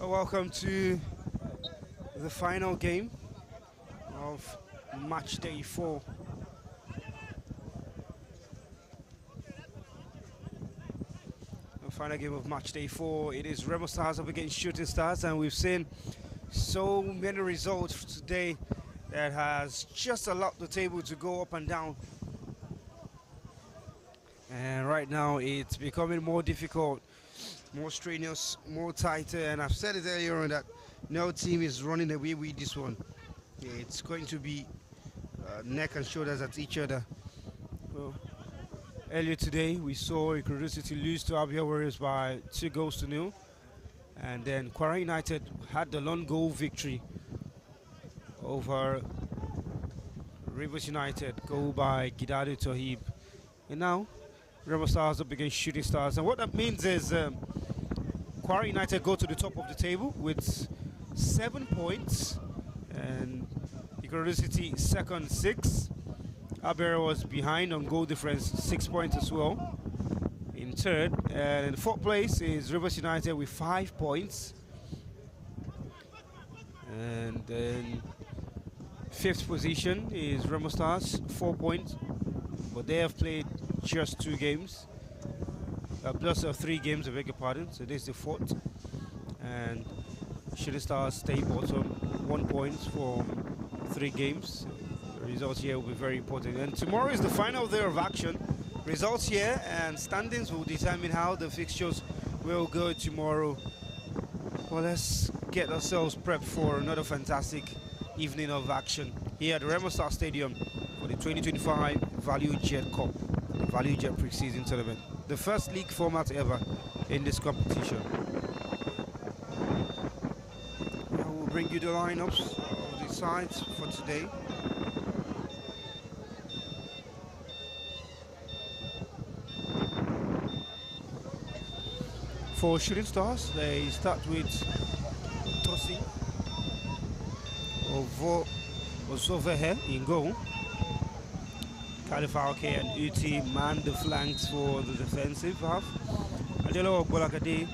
Welcome to the final game of Matchday 4. The final game of Matchday 4. It is Remo Stars up against Shooting Stars, and we've seen so many results today that has just allowed the table to go up and down. And right now it's becoming more difficult, more strenuous, more tighter, and I've said it earlier on that no team is running away with this one. It's going to be neck and shoulders at each other. Well, earlier today we saw Ikorodu City lose to Abia Warriors by 2-0, and then Kwara United had the lone goal victory over Rivers United, goal by Gidadu Tohib. And now Remo Stars up against Shooting Stars, and what that means is Kwara United go to the top of the table with 7 points, and Ikorodu City second, 6. Abera was behind on goal difference, 6 points as well in third, and in fourth place is Rivers United with 5 points, and then fifth position is Remo Stars, 4 points, but they have played just 2 games, plus 3 games, I beg your pardon, so this is the fourth. And Shooting Stars stay bottom, 1 point for 3 games. The results here will be very important, and tomorrow is the final day of action. Results here and standings will determine how the fixtures will go tomorrow. Well, let's get ourselves prepped for another fantastic evening of action here at the Remo Stars Stadium for the 2025 Valuejet Cup, the Valuejet pre-season tournament, the first league format ever in this competition. I will bring you the lineups of the sides for today. For Shooting Stars, they start with Tosi Ozovehe in goal. Kalifauke and Uti man the flanks for the defensive half. Adelo Bolakade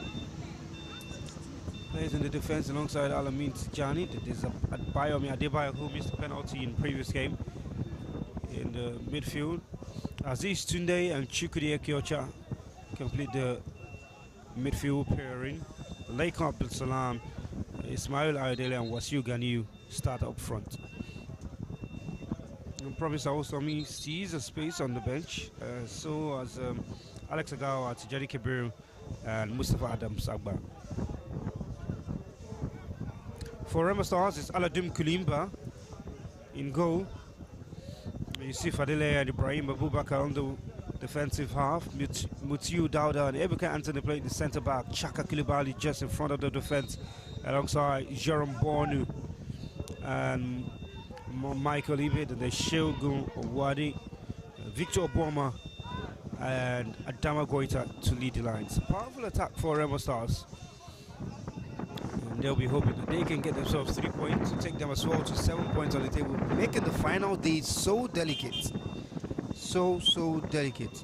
plays in the defense alongside Alamin Tijani. That is Bayomi Adebayo, who missed the penalty in previous game. In the midfield, Aziz Tunde and Chukudi Ekiocha complete the midfield pairing. Laikon Abdul Salam, Ismail Ayodele and Wasiu Ganiu start up front. Promise also sees a space on the bench, so as Alex Agawa, Tijani Kebiru and Mustafa Adam Sagba. For Remo Stars, it's Aladim Kulimba in goal. Yusuf Adele and Ibrahim Abubakar on the defensive half. Mutiu Dauda and Ebuka Anthony playing the centre back. Chaka Kulibali just in front of the defense alongside Jerome Bonu and Michael Ibid, and the Shogun Owadi, Victor Obama and Adama Goita to lead the lines. Powerful attack for Remo Stars, and they'll be hoping that they can get themselves 3 points to take them as well to 7 points on the table, making the final day so delicate, so delicate.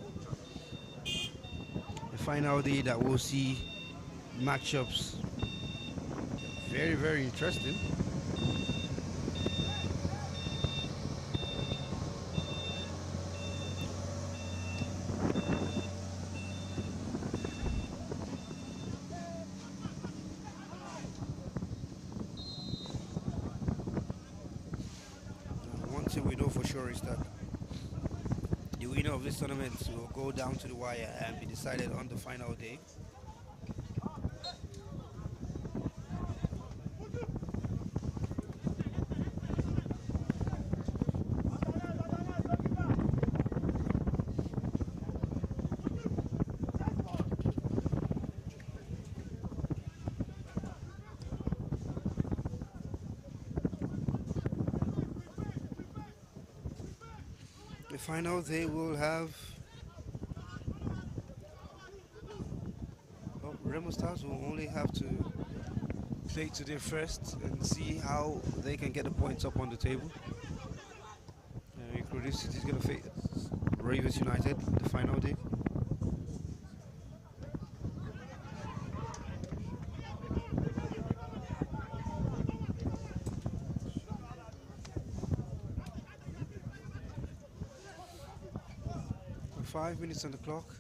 The final day that we'll see matchups very interesting. We know for sure is that the winner of this tournament will go down to the wire and be decided on the final day. The final they will have Remo Stars will only have to play today first and see how they can get the points up on the table. Ikorodu City is going to face Rivers United the final day. 5 minutes on the clock,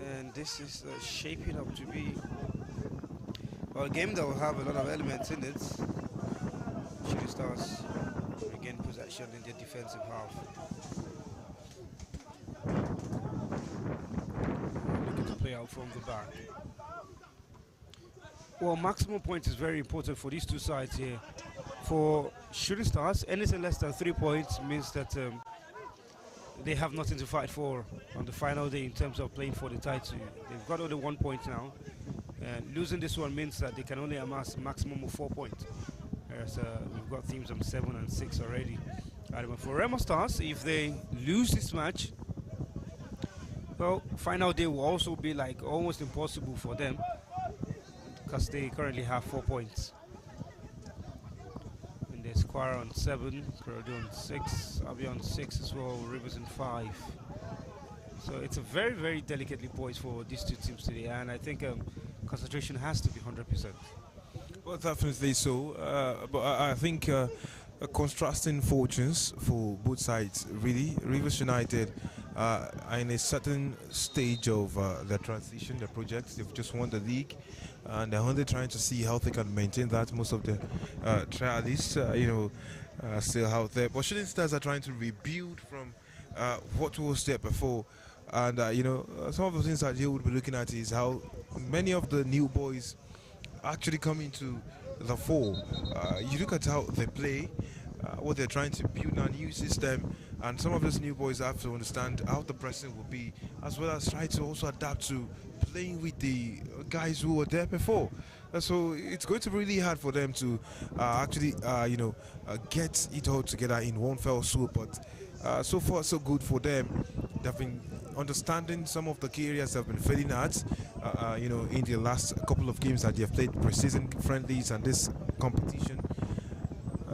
and this is shaping up to be a game that will have a lot of elements in it. Shooting Stars regain possession in their defensive half. Looking to play out from the back. Well, maximum points is very important for these two sides here. For Shooting Stars, anything less than 3 points means that they have nothing to fight for on the final day in terms of playing for the title. They've got only 1 point now. Losing this one means that they can only amass a maximum of 4 points. Whereas we've got teams on 7 and 6 already. But for Remo Stars, if they lose this match, well, final day will also be like almost impossible for them because they currently have 4 points. And there's Square on 7, Corridor on 6, Abi on 6 as well, Rivers on 5. So it's a very, very delicately poised for these two teams today, and I think concentration has to be 100%. Well, definitely so. But I think contrasting fortunes for both sides, really. Rivers United are in a certain stage of their transition, their projects. They've just won the league, and they're only trying to see how they can maintain that. Most of the trialists, still out there. But Shooting Stars are trying to rebuild from what was there before. And, some of the things that you would be looking at is how many of the new boys actually come into the fore. You look at how they play, what they're trying to build a new system, and some of those new boys have to understand how the pressing will be, as well as try to also adapt to playing with the guys who were there before. So it's going to be really hard for them to get it all together in one fell swoop. But so far, so good for them. They've been understanding some of the key areas they've been failing at, in the last couple of games that they've played pre-season friendlies and this competition.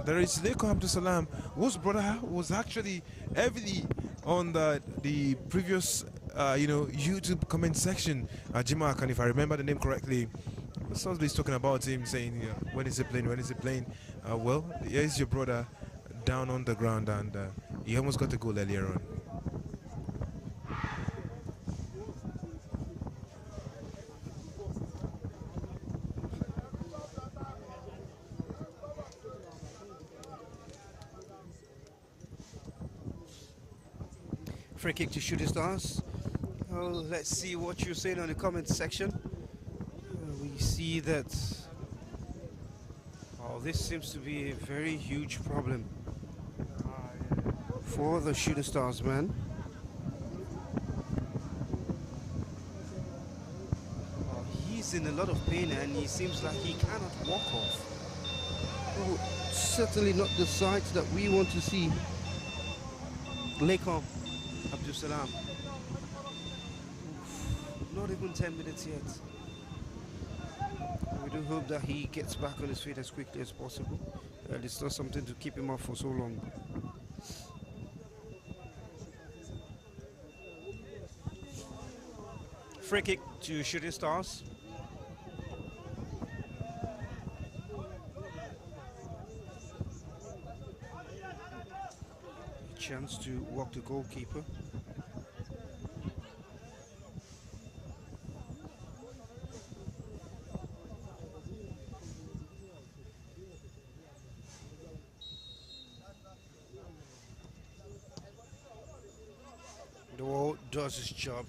There is Leko Abdul Salam, whose brother was actually heavily on the previous, YouTube comment section. Jimak, and if I remember the name correctly, somebody's talking about him, saying, when is he playing? When is he playing? Well, here's your brother down on the ground, and he almost got a goal earlier on. Free kick to Shooting Stars. Oh, let's see what you're saying on the comment section. We see that this seems to be a very huge problem for the Shooting Stars, man. He's in a lot of pain and he seems like he cannot walk off. Oh, certainly not the sight that we want to see. Leko Abdul Salam. Not even 10 minutes yet. We do hope that he gets back on his feet as quickly as possible. It's not something to keep him up for so long. Free kick to Shooting Stars. Chance to walk the goalkeeper. The wall does its job.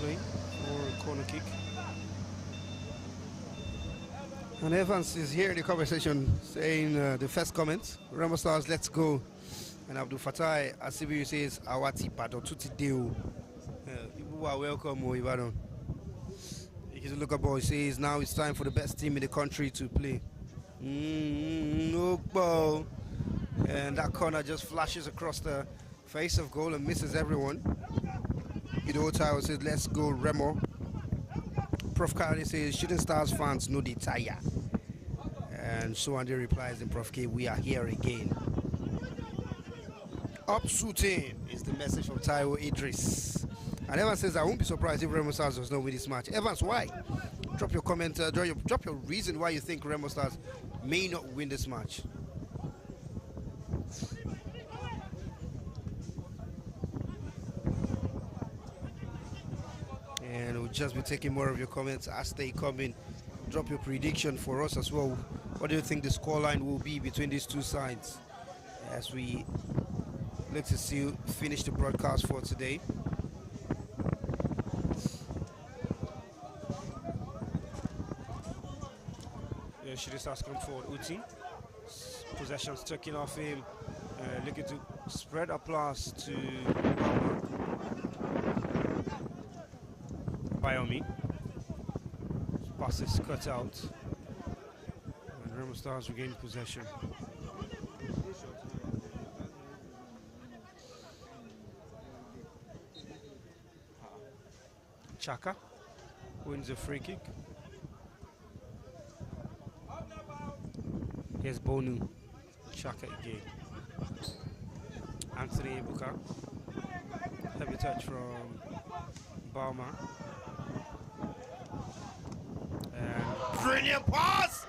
For a corner kick. And Evans is here in the conversation saying the first comment, Remo Stars, let's go. And Abdul Fatai Asibiu says, Awati Bado Tuti Deo. People are welcome, Ibadan. Look boy says, now it's time for the best team in the country to play. No ball. And that corner just flashes across the face of goal and misses everyone. Ido says, let's go, Remo. Prof. Kari says, Shooting Stars fans know the tire. And Suwande replies in Prof. K, we are here again. Up shooting is the message from Taiwo Idris. And Evans says, I won't be surprised if Remo Stars does not win this match. Evans, why? Drop your comment, drop your reason why you think Remo Stars may not win this match. And we'll just be taking more of your comments as they come in. Drop your prediction for us as well. What do you think the scoreline will be between these two sides as we look to see finish the broadcast for today? Yeah, Shiri starts coming forward. Uti. Possession's taken off him. Looking to spread a pass to Bayomi. Pass is cut out. And Remo Stars regain possession. Chaka wins a free kick. Here's Bonu. Chaka again. Anthony Ebuka. Heavy touch from Bauma. And brilliant pass!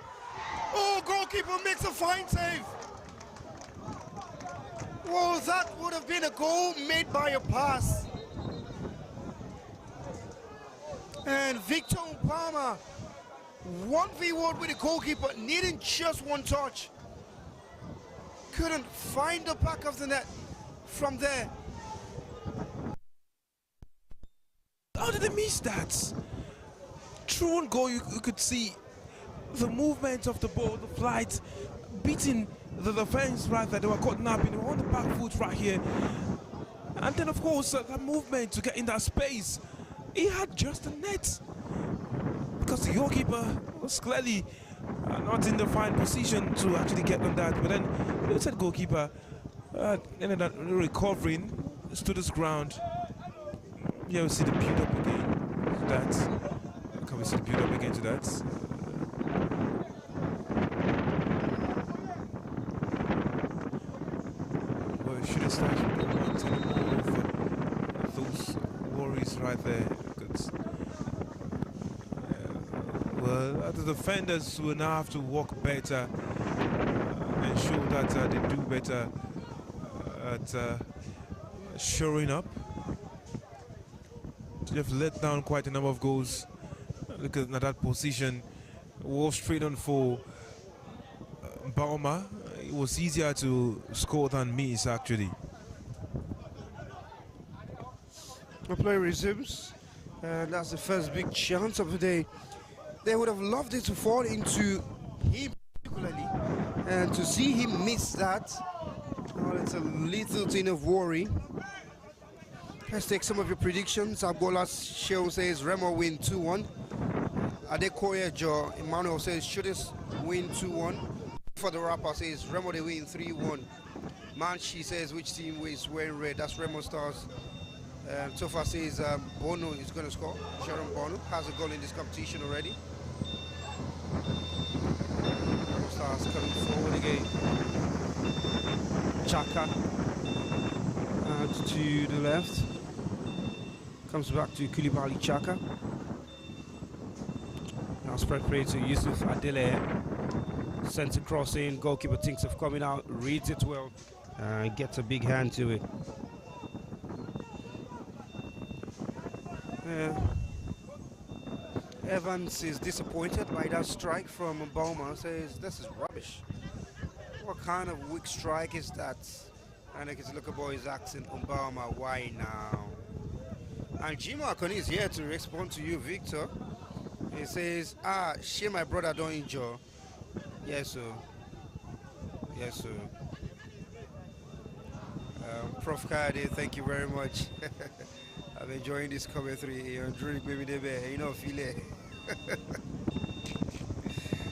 Oh, goalkeeper makes a fine save. Well, that would have been a goal made by a pass. And Victor Obama, 1v1 with the goalkeeper, needing just one touch. Couldn't find the back of the net from there. How did they miss that? Through one goal, you could see the movement of the ball, the flight, beating the defense right there. They were caught napping, they were on the back foot right here. And then, of course, that movement to get in that space. He had just a net because the goalkeeper was clearly not in the fine position to actually get on that. But then the outside goalkeeper ended up recovering, stood his ground. Yeah, we see the build up again to that. Can we see the build up again to that? Well, we should have started with those worries right there. Well, the defenders will now have to work better and show that they do better at showing up. They've let down quite a number of goals. Look at that position. Was straight on for Bauma. It was easier to score than miss, actually. The play resumes, and that's the first big chance of the day. They would have loved it to fall into him particularly, and to see him miss that, well, it's a little thing of worry. Let's take some of your predictions. Abola's show says Remo win 2-1. Adekoya Joe Emmanuel says Shooters win 2-1. For the rapper says Remo they win 3-1. Manchi says which team is wearing red? That's Remo Stars. Tofa says Bono is going to score. Sharon Bono has a goal in this competition already. Remo Stars coming forward again. Chaka to the left. Comes back to Koulibaly Chaka. Now spread play to Yusuf Adele. Sends a cross in. Goalkeeper thinks of coming out, reads it well, gets a big hand to it. Evans is disappointed by that strike from Bauma. Says this is rubbish. What kind of weak strike is that? And his local boy is asking Bauma, why now? And Jim Akoni is here to respond to you, Victor. He says, shame my brother don't enjoy. Yes, sir. Yes, sir. Prof. Kade, thank you very much. I'm enjoying this commentary. Drink maybe they you know, feel it.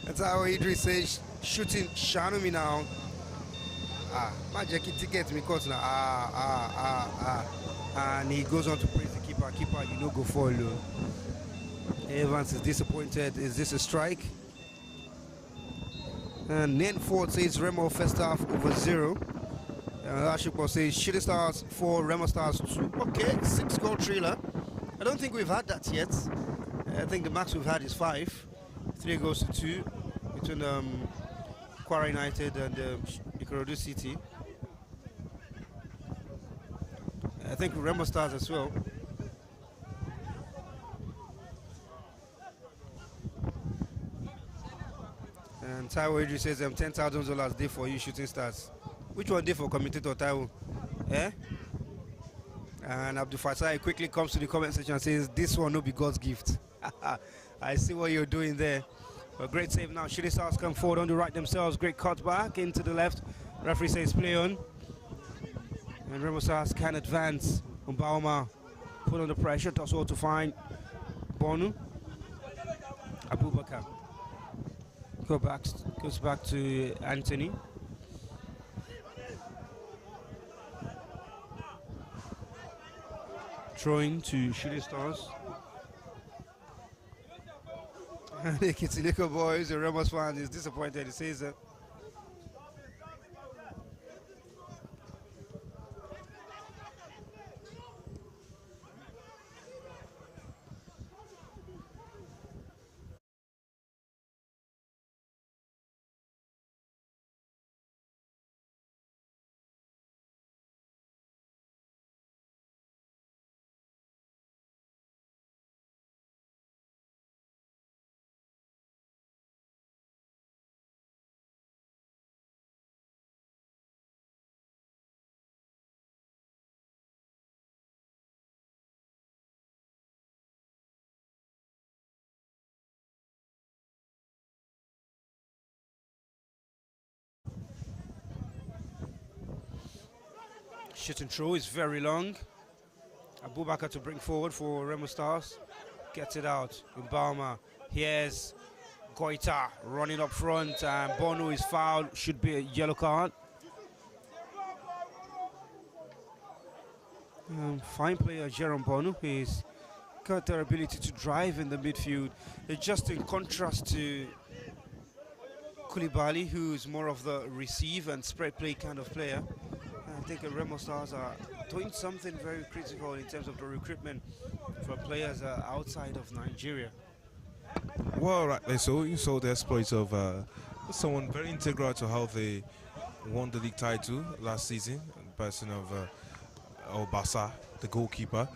That's how Idris says, shooting Shanumi now. My jacket ticket me caught now. And he goes on to praise the keeper. Keeper, you know, go follow. Evans is disappointed. Is this a strike? And Nen Ford says Remo first half over 0. Ashipo says Shooting Stars 4, Remo Stars 2. Okay, 6-goal thriller. I don't think we've had that yet. I think the max we've had is 5. 3 goals to 2 between Kwara United and Ikorodu City. I think Remo Stars as well. And Taiwo Idris says $10,000 day for you, Shooting Stars. Which one day for commentator Taiwo? Eh? And Abdul Fatai quickly comes to the comment section and says, this one will be God's gift. I see what you're doing there. A great save now. Shooting Stars come forward on the right themselves. Great cut back into the left. Referee says play on. And Remo Stars can advance. Umbauma put on the pressure. Toss all to find Bonu. Abubakar. Goes back to Anthony. Throwing to Shooting Stars. The Kitiliko boys, the Ramos fan is disappointed. He says that. Shooting throw is very long. Abubakar to bring forward for Remo Stars. Gets it out. Umbauma. Here's Goita running up front. And Bono is fouled. Should be a yellow card. Fine player, Jerome Bono. He's got their ability to drive in the midfield. It's just in contrast to Koulibaly, who's more of the receive and spread play kind of player. I think the Remo Stars are doing something very critical in terms of the recruitment for players outside of Nigeria. Well, rightly so. You saw the exploits of someone very integral to how they won the league title last season, the person of Obasa, the goalkeeper.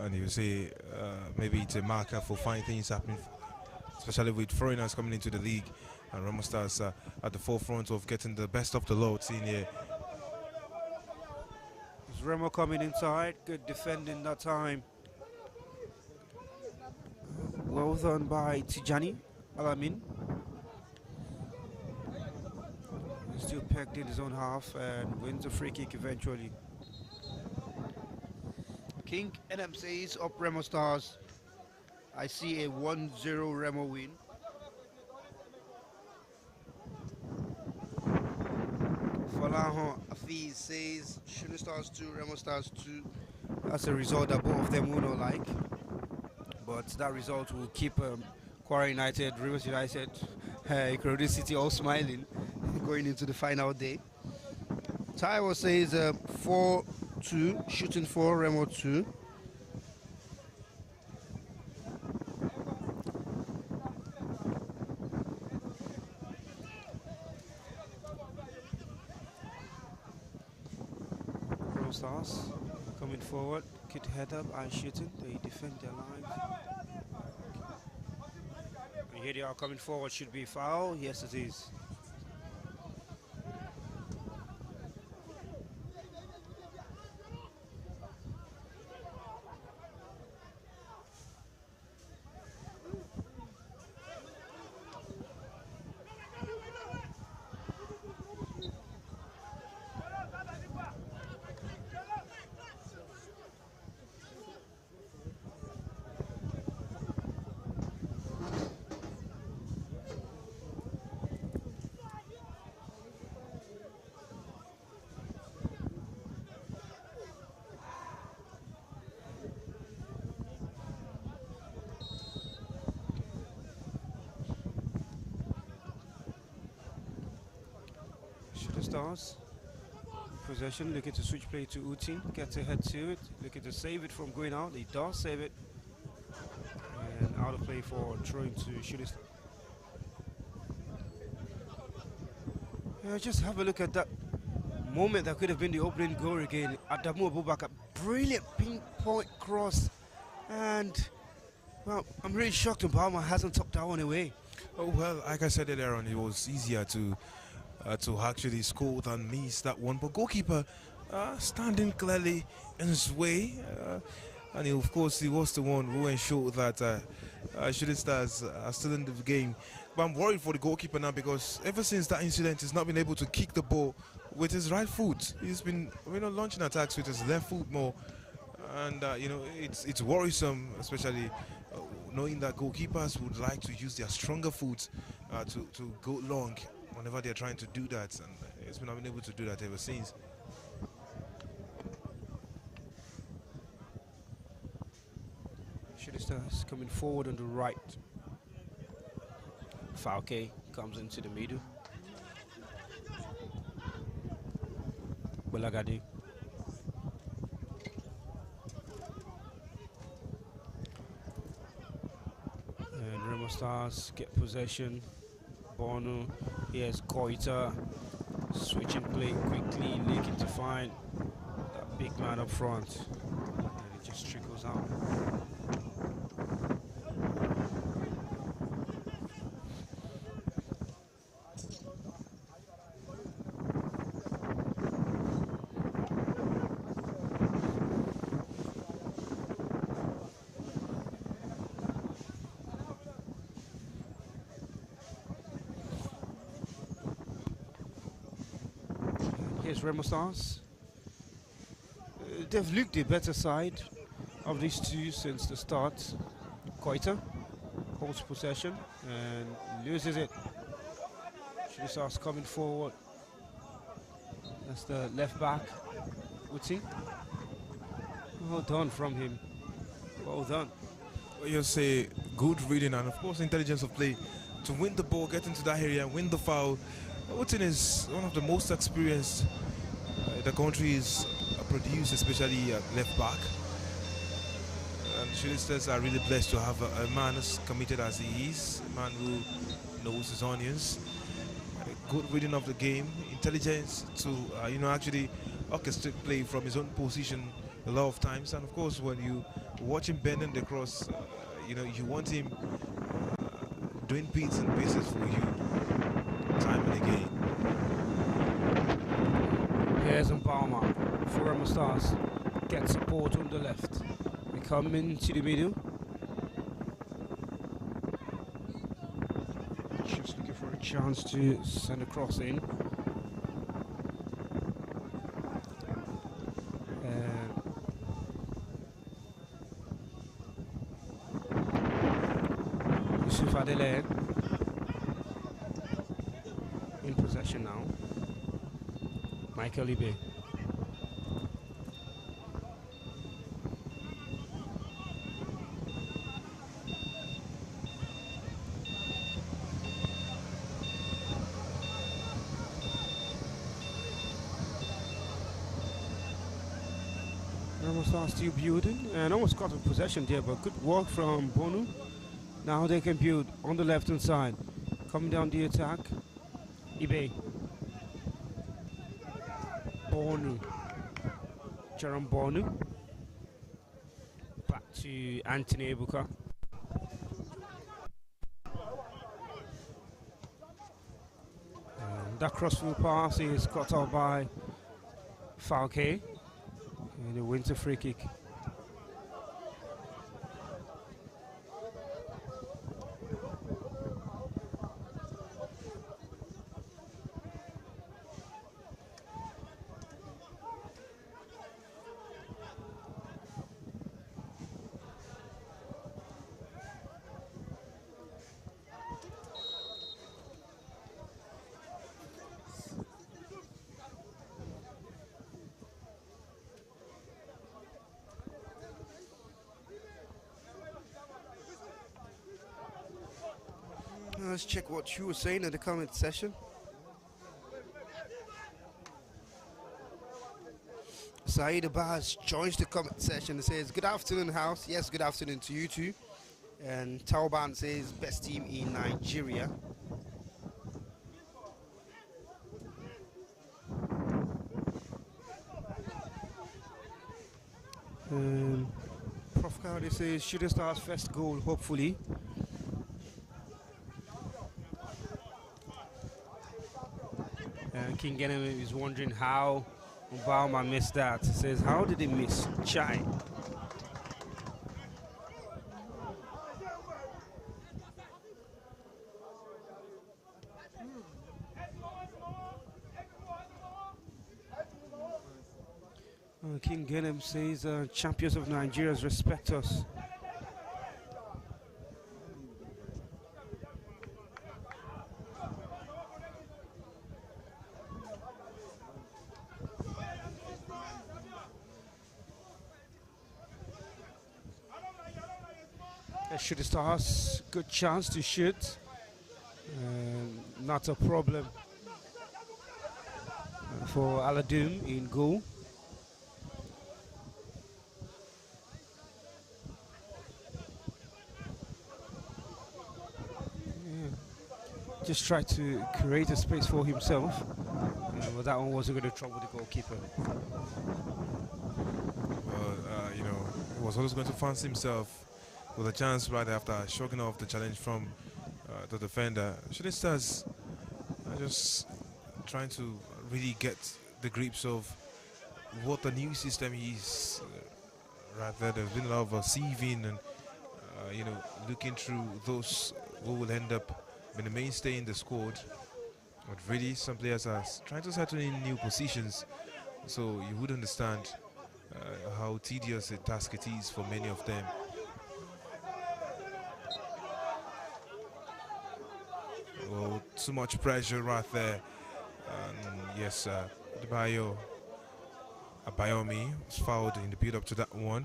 And you say maybe it's a marker for fine things happening, especially with foreigners coming into the league. And Remo Stars at the forefront of getting the best of the lot in here. Remo coming inside, good defending that time. Well done by Tijani Alamin. Still pegged in his own half and wins a free kick eventually. King NM says up Remo Stars. I see a 1-0 Remo win. Falahan Afiz says Shooting Stars 2, Remo Stars 2. That's a result that both of them will not like. But that result will keep Kwara United, Rivers United, Ikorodu City all smiling going into the final day. Taiwo says 4-2, Shooting 4, Remo 2. Stars coming forward, good head up and shooting, they defend their line. And here they are coming forward, should be foul, yes it is. Stars possession, looking to switch play to Utin, gets ahead to it, looking to save it from going out. He does save it. And out of play for throwing to Shooting Stars. Just have a look at that moment that could have been the opening goal again. Adamu Abubakar, brilliant pinpoint cross. And, well, I'm really shocked Obama hasn't tucked that one away. Oh, well, like I said earlier on, it was easier to actually score than miss that one. But goalkeeper standing clearly in his way. And of course, he was the one who ensured that Shooting Stars are still in the game. But I'm worried for the goalkeeper now because ever since that incident, he's not been able to kick the ball with his right foot. He's been launching attacks with his left foot more. And, it's worrisome, especially knowing that goalkeepers would like to use their stronger foot to go long whenever they're trying to do that. And he's been unable to do that ever since. Shooting Stars coming forward on the right. Falke comes into the middle. Balagadi. And Remo Stars get possession. Bono. Here's Koita. Switching play quickly, looking to find that big man up front. And it just trickles out. Here's Remo Stars. They've looked the better side of these two since the start. Koita holds possession and loses it. Shooting Stars coming forward. That's the left back, Uti. Well done from him. Well done. Well, you say good reading and of course intelligence of play to win the ball, get into that area and win the foul. Utin is one of the most experienced the country is produced, especially at left back. And Shooting Stars are really blessed to have a man as committed as he is, a man who knows his onions. A good reading of the game, intelligence to actually orchestrate play from his own position a lot of times. And of course, when you watch him bending the cross, you want him doing bits and pieces for you time and again. Here's Mpama for Remo Stars. Get support on the left. We come into the middle. Just looking for a chance to send a cross in. Yusuf Adelaide in possession now. Michael Ibe. Remo Stars still building and almost got a possession there, but good work from Bonu. Now they can build on the left hand side. Coming down the attack. Ibe. Bonu. Jerome Bonu. Back to Anthony Ebuka. That crossfield pass is cut off by Falke. And he wins a free kick. Let's check what you were saying in the comment session. Saeed Abbas joins the comment section and says, good afternoon, house. Yes, good afternoon to you too. And Tauban says, best team in Nigeria. Prof. Cardi says, Shooting Stars first goal, hopefully. And King Genem is wondering how Obama missed that. He says, how did he miss? Chai. King Genem says, champions of Nigeria respect us. Shooting Stars, good chance to shoot. Not a problem for Aladoum in goal. Just tried to create a space for himself, but that one wasn't going to trouble the goalkeeper. Well, you know, he was always going to fancy himself with a chance right after shrugging off the challenge from the defender. Shooting Stars are just trying to really get the grips of what the new system is. Rather, there's been a lot of sieving and you know, looking through those who will end up being the mainstay in the squad. But really, some players are trying to settle in new positions, so you would understand how tedious a task it is for many of them. Well, too much pressure right there. Yes, Abayomi was fouled in the build-up to that one.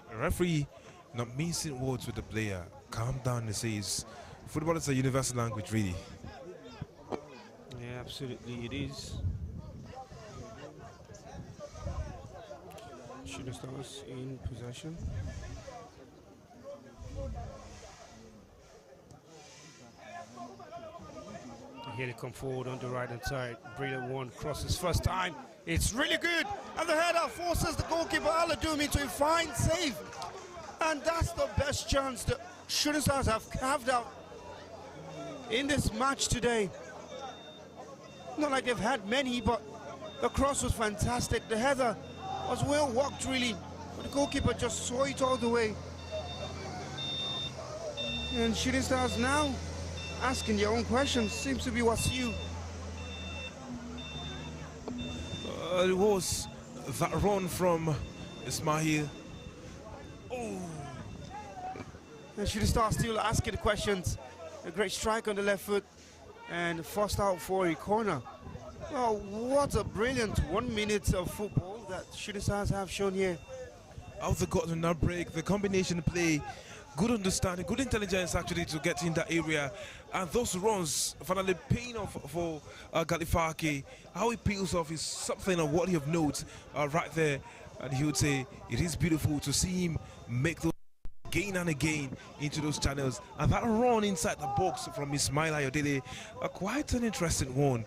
The referee not mincing words with the player. Calm down, he says. Football is a universal language, really. Yeah, absolutely it is. Shooting Stars in possession. Here they come forward on the right hand side. Brilliant one, crosses first time. It's really good. And the header forces the goalkeeper Aladoum into a fine save. And that's the best chance the Shooting Stars have carved out in this match today. Not like they've had many, but the cross was fantastic. The header was well walked, really. But the goalkeeper just saw it all the way. And Shooting Stars now asking their own questions. Seems to be what's you. It was that run from Ismail. Oh. And Shooting Stars still asking the questions. A great strike on the left foot and forced out for a corner. Well, what a brilliant 1 minute of football that Shooting Stars have shown here. Out the got on that break, the combination play, good understanding, good intelligence actually to get in that area, and those runs finally paying off for Galifaki. How he peels off is something of what you have noted right there, and he would say it is beautiful to see him make those again and again into those channels, and that run inside the box from Ismail Ayodele, quite an interesting one.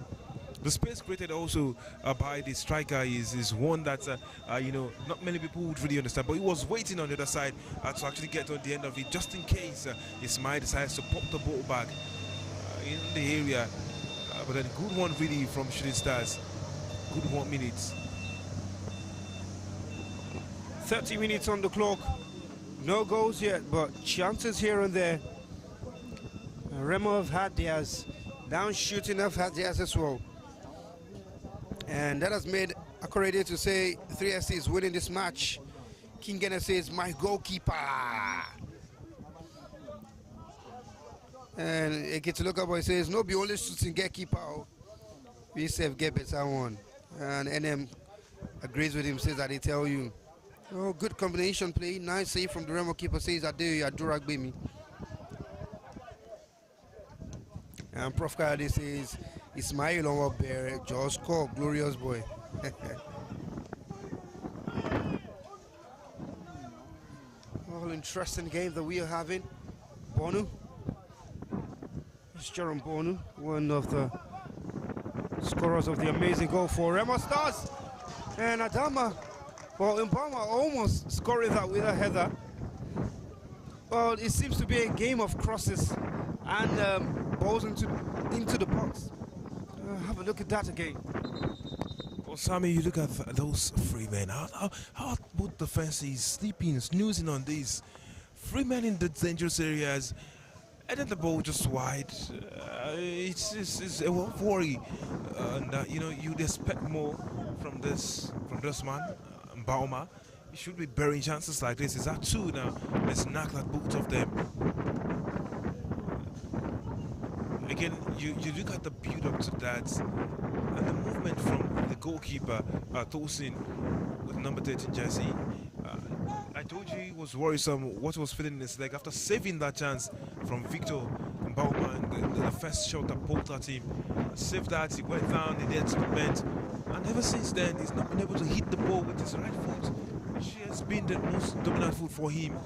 The space created also by the striker is one that you know, not many people would really understand, but he was waiting on the other side to actually get on the end of it, just in case Ismail decides to pop the ball back in the area. But then good one really from Shooting Stars. Good 1 minute. 30 minutes on the clock. No goals yet, but chances here and there. Remo have had theirs. Down Shooting have had theirs as well. And that has made Akorede to say 3SC is winning this match. King Gena says, my goalkeeper. And Ekituluka says, no be only shooting get keeper. We save get better one. And NM agrees with him, says that they tell you. Oh, good combination play. Nice save from the Remo keeper, says Adurak Bemi. And Prof. Kayode says, Ismail on Bear, Josh Cole, glorious boy. All interesting game that we are having. Bonu, it's Jerome Bonu, one of the scorers of the amazing goal for Remo Stars. And Adama, well, Mbama almost scoring that with a header. Well, it seems to be a game of crosses and balls into the box. Have a look at that again. Well, Sammy, you look at those three men. How both defenses sleeping, snoozing on these three men in the dangerous areas, and then the ball just wide. It's a worry, and you know you'd expect more from this man, Bauma. He should be bearing chances like this. Is that two now? Let's knock at both of them. Again, you look at the build-up to that, and the movement from the goalkeeper, Tosin, with number 13 jersey. I told you he was worrisome what was feeling in his leg after saving that chance from Victor Baumann, the first shot that poked at him. Saved that, he went down, he did bent, and ever since then, he's not been able to hit the ball with his right foot, which has been the most dominant foot for him.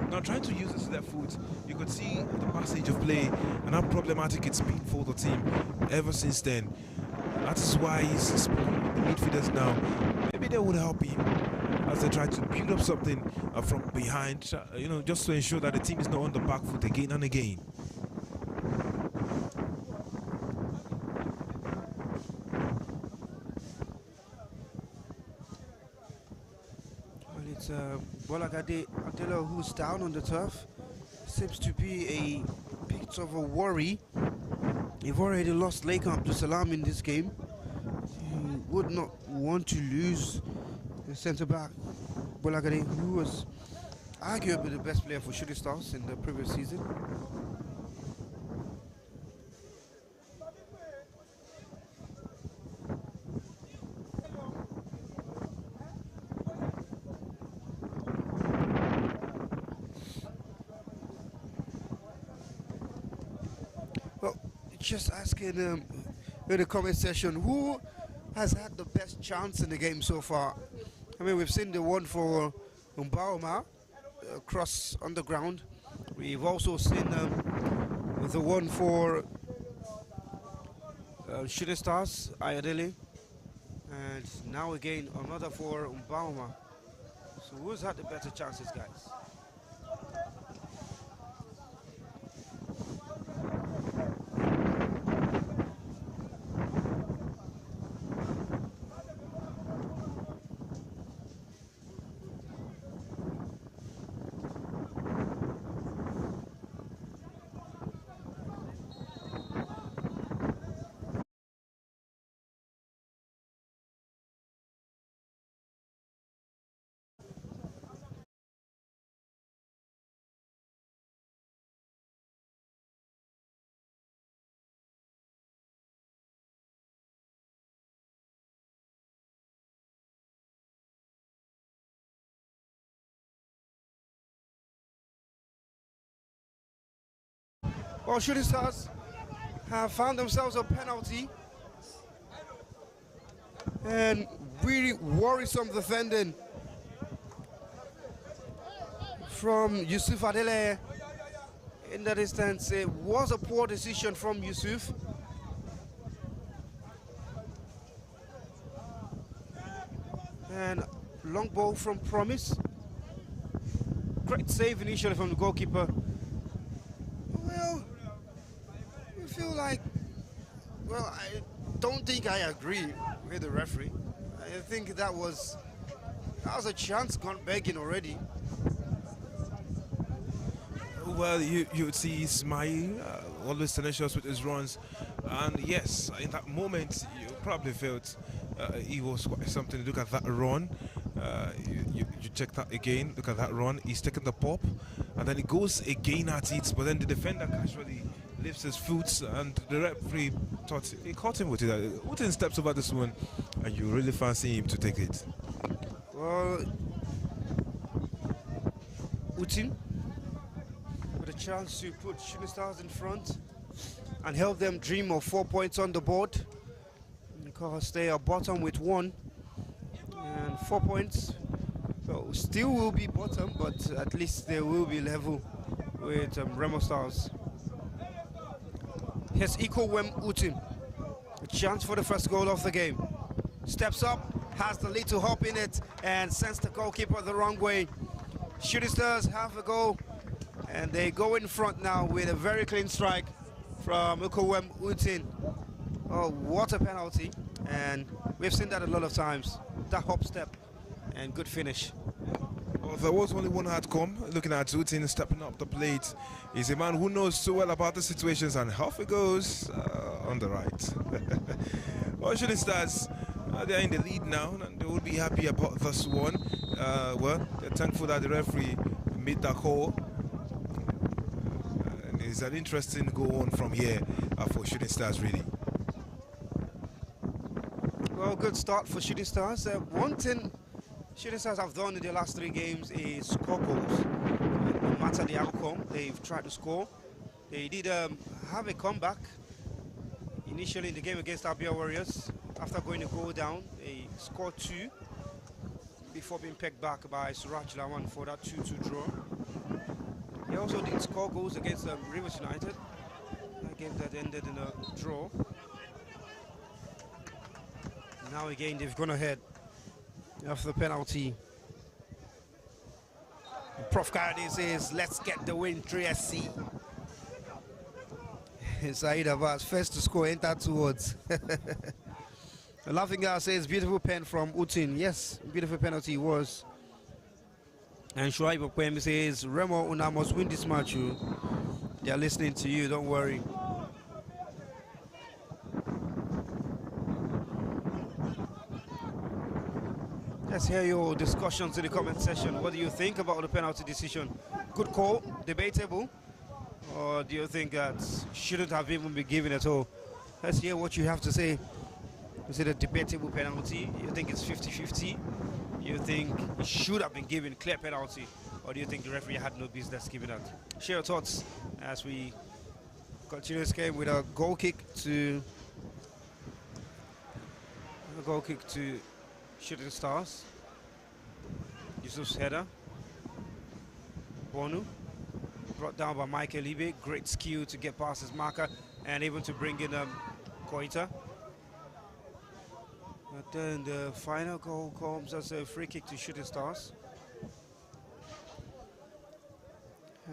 Now trying to use his left foot, you could see the passage of play and how problematic it's been for the team ever since then. That is why he's speaking with the midfielders now. Maybe they would help him as they try to build up something from behind, you know, just to ensure that the team is not on the back foot again and again. Well, it's Bolagade Adelo who's down on the turf. Seems to be a bit of a worry. They've already lost Lake Abdul Salam in this game. He would not want to lose the centre back Bolagade, who was arguably the best player for Shooting Stars in the previous season. Well, just asking in the comment section, who has had the best chance in the game so far? I mean, we've seen the one for Mbaoma cross on the ground. We've also seen the one for Shooting Stars, Ayadele. And now again, another for Mbaoma. So who's had the better chances, guys? Well, Shooting Stars have found themselves a penalty and really worrisome defending from Yusuf Adele in the distance. It was a poor decision from Yusuf. And long ball from Promise. Great save initially from the goalkeeper. Well, I feel like, well, I don't think I agree with the referee. I think that was a chance gone begging already. Well, you would see Ismail always tenacious with his runs, and yes, in that moment you probably felt he was quite something. Look at that run. You check that again. Look at that run. He's taking the pop, and then he goes again at it. But then the defender casually lifts his foot, and the referee thought he caught him with it. Utin steps over this one, and you really fancy him to take it. Well, Utin with a chance to put Shooting Stars in front, and help them dream of 4 points on the board, because they are bottom with 1 and 4 points. So still will be bottom, but at least they will be level with Remo Stars. Here's Wem Utin, a chance for the first goal of the game. Steps up, has the lead to hop in it, and sends the goalkeeper the wrong way. Shooting Stars have a goal, and they go in front now with a very clean strike from Wem Utin. Oh, what a penalty, and we've seen that a lot of times. That hop step and good finish. Well, there was only one outcome. Looking at Zutin stepping up the plate, he's a man who knows so well about the situations, and off it goes on the right. Well, Shooting Stars, they're in the lead now, and they will be happy about this one. Well, they're thankful that the referee made that call. And it's an interesting go on from here for Shooting Stars, really. Well, good start for Shooting Stars. One thing Shooting Stars have done in their last 3 games is score goals. No matter the outcome, they've tried to score. They did have a comeback initially in the game against Abia Warriors. After going to goal down, they scored 2 before being pegged back by Suraj Lawan for that 2-2 draw. They also did score goals against Rivers United, a game that ended in a draw. Now again, they've gone ahead after the penalty. Prof Kayode says, let's get the win, 3SC. Saeed Abbas, first to score, enter towards. The Laughing Guy says, beautiful pen from Utin. Yes, beautiful penalty it was. And Shuaib Okwem says, Remo Una must win this match. They are listening to you, don't worry. Let's hear your discussions in the comment section. What do you think about the penalty decision? Good call, debatable, or do you think that shouldn't have even been given at all? Let's hear what you have to say. Is it a debatable penalty? You think it's 50-50? You think it should have been given clear penalty? Or do you think the referee had no business giving that? Share your thoughts as we continue this game with a goal kick to Shooting Stars. Yusuf's header. Bonu brought down by Michael Ibe. Great skill to get past his marker and even to bring in Koita. But then the final goal comes as a free kick to Shooting Stars.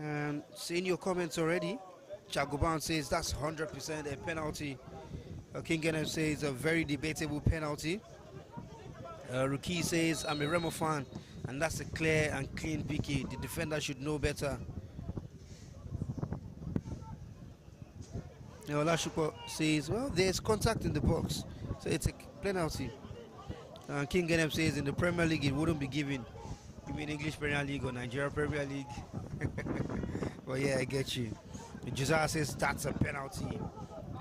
And seeing your comments already, Chagoban says that's 100% a penalty. King Genem says a very debatable penalty. Ruki says, I'm a Remo fan, and that's a clear and clean PK. The defender should know better. Olashuko says, well, there's contact in the box, so it's a penalty. King Genem says, in the Premier League, it wouldn't be given. You mean English Premier League or Nigeria Premier League? Well, yeah, I get you. Josiah says, that's a penalty.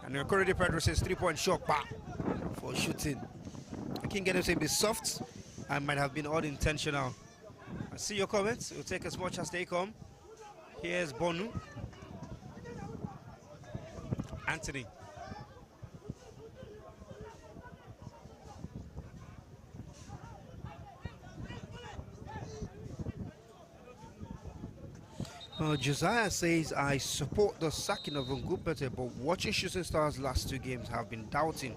And Corredi Pedro says, 3-point shot for shooting. King Genem saying, be soft and might have been unintentional. I see your comments. We'll take as much as they come. Here's Bonu. Anthony. Josiah says, I support the sacking of Ngubete, but watching Shooting Stars' last 2 games have been doubting.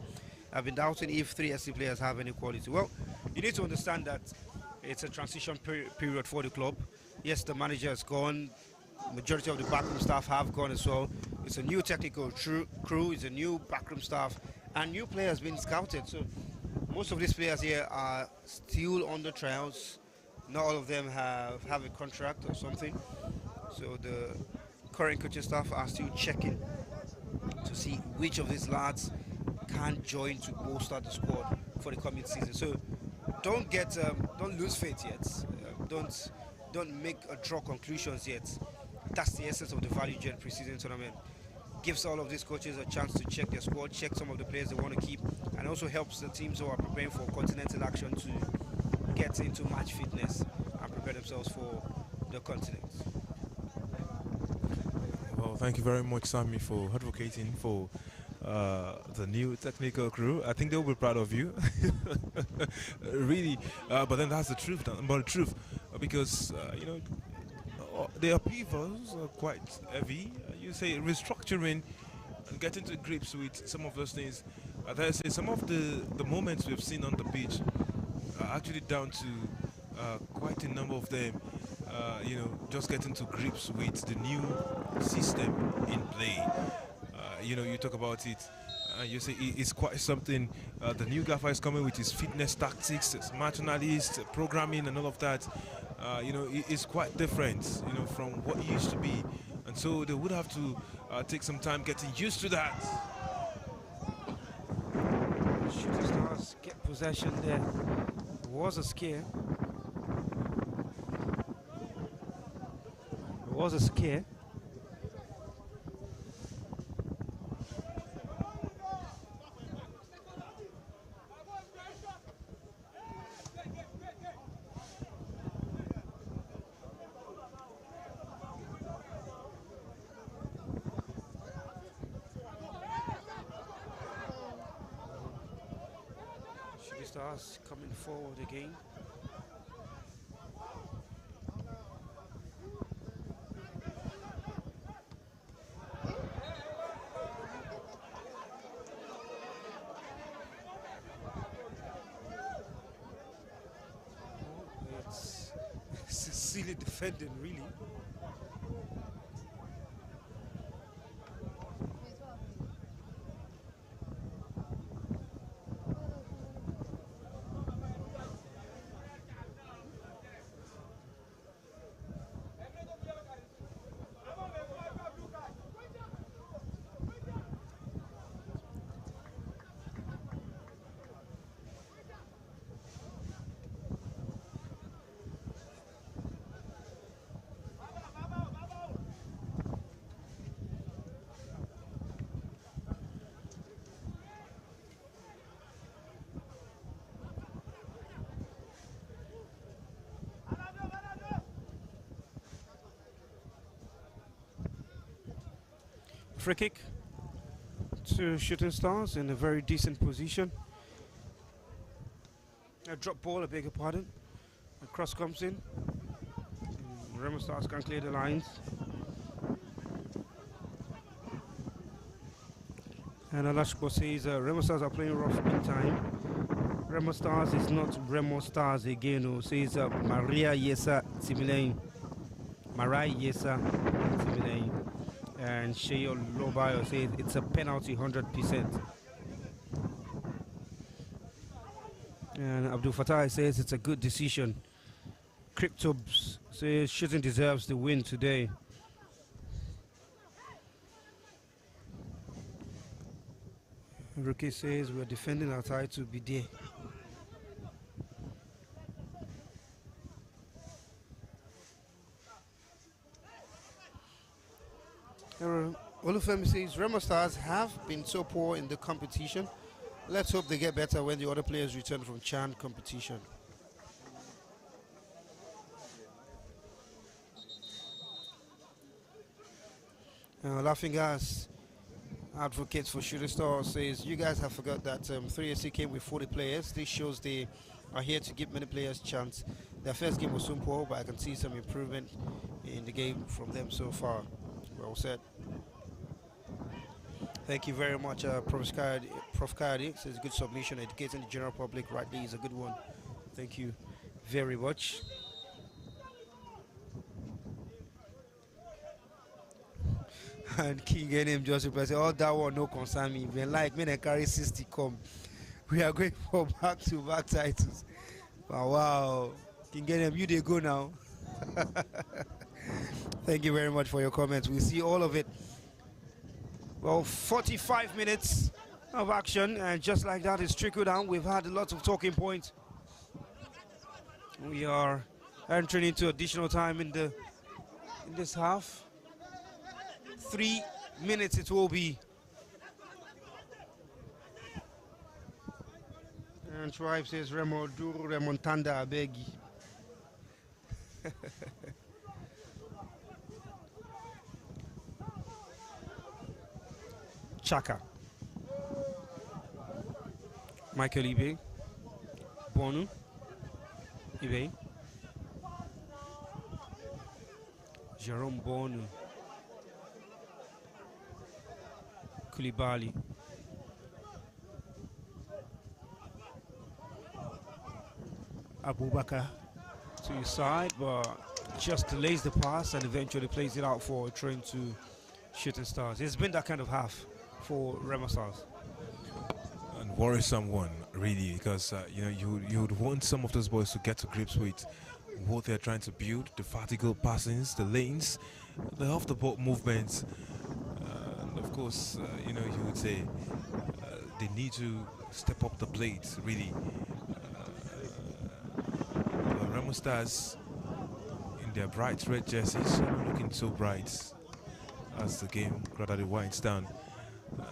I've been doubting if 3SC players have any quality. Well, you need to understand that it's a transition period for the club. Yes, the manager has gone. Majority of the backroom staff have gone as well. It's a new technical crew, it's a new backroom staff, and new players being scouted. So most of these players here are still on the trials. Not all of them have a contract or something. So the current coaching staff are still checking to see which of these lads can join to bolster the squad for the coming season. So don't lose faith yet. Don't make a draw conclusions yet. That's the essence of the Valuejet preseason tournament. Gives all of these coaches a chance to check their squad, check some of the players they want to keep, and also helps the teams who are preparing for continental action to get into match fitness and prepare themselves for the continent. Well, Well, thank you very much, Sammy, for advocating for the new technical crew. I think they'll be proud of you, really. But then that's the truth, but the truth, because the upheavals are quite heavy. You say restructuring and getting to grips with some of those things. I say some of the moments we've seen on the pitch are actually down to quite a number of them. Just getting to grips with the new system in play. You talk about it. You say it's quite something. The new gaffer is coming with his fitness tactics, his match analysis, programming, and all of that. It's quite different, from what it used to be, and so they would have to take some time getting used to that. Shooting Stars get possession there. It was a scare. It was a scare. Stars coming forward again. It's silly defending, really. Free kick to Shooting Stars in a very decent position. A drop ball, I beg your pardon. A cross comes in. Remo Stars can clear the lines. And Alashko says Remo Stars are playing rough in time. Remo Stars is not Remo Stars again, who says Maria Yesa Timilein. Marai Yesa Timilein. And Sheyo Lobayo says it's a penalty 100%. And Abdul Fattah says it's a good decision. Cryptobs says Shooting deserves the win today. Rookie says we're defending our title to be there. Olufemi says Remo Stars have been so poor in the competition. Let's hope they get better when the other players return from Chan competition. Laughing Gas, advocate for Shooting Stars, says you guys have forgot that 3SC came with 40 players. This shows they are here to give many players chance. Their first game was so poor, but I can see some improvement in the game from them so far. Well said. Thank you very much, Prof. Kayode. Says good submission. Educating the general public rightly is a good one. Thank you very much. And King NM just replied, oh, that one no concern me. When like me and carry 60 come, we are going for back-to-back titles. Oh, wow. King NM, you they go now. Thank you very much for your comments. We see all of it. Well, 45 minutes of action, and just like that, it's trickled down. We've had lots of talking points. We are entering into additional time in this half. 3 minutes it will be. And Tribe says Remo Duru Remontanda Abegi. Chaka. Michael Ibe. Bonu. Ibe. Jerome Bonu. Koulibaly. Abubakar to his side, but just delays the pass and eventually plays it out for a train to Shooting Stars. It's been that kind of half for Remo Stars. And worrisome one, really, because you know you would want some of those boys to get to grips with what they're trying to build, the vertical passings, the lanes, the off-the-ball movements, and of course, you know, you would say they need to step up the blades, really. Remo Stars in their bright red jerseys are not looking so bright as the game gradually winds down.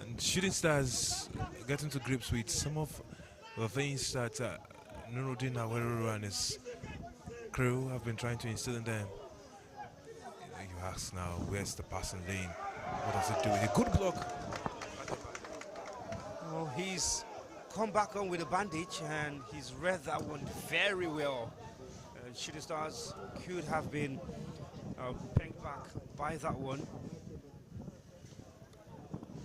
And Shooting Stars getting to grips with some of the things that Nuruddin Aweruru and his crew have been trying to instill in them. You ask now, where's the passing lane? What does it do? A good block. Oh, he's come back on with a bandage and he's read that one very well. Shooting Stars could have been penged back by that one.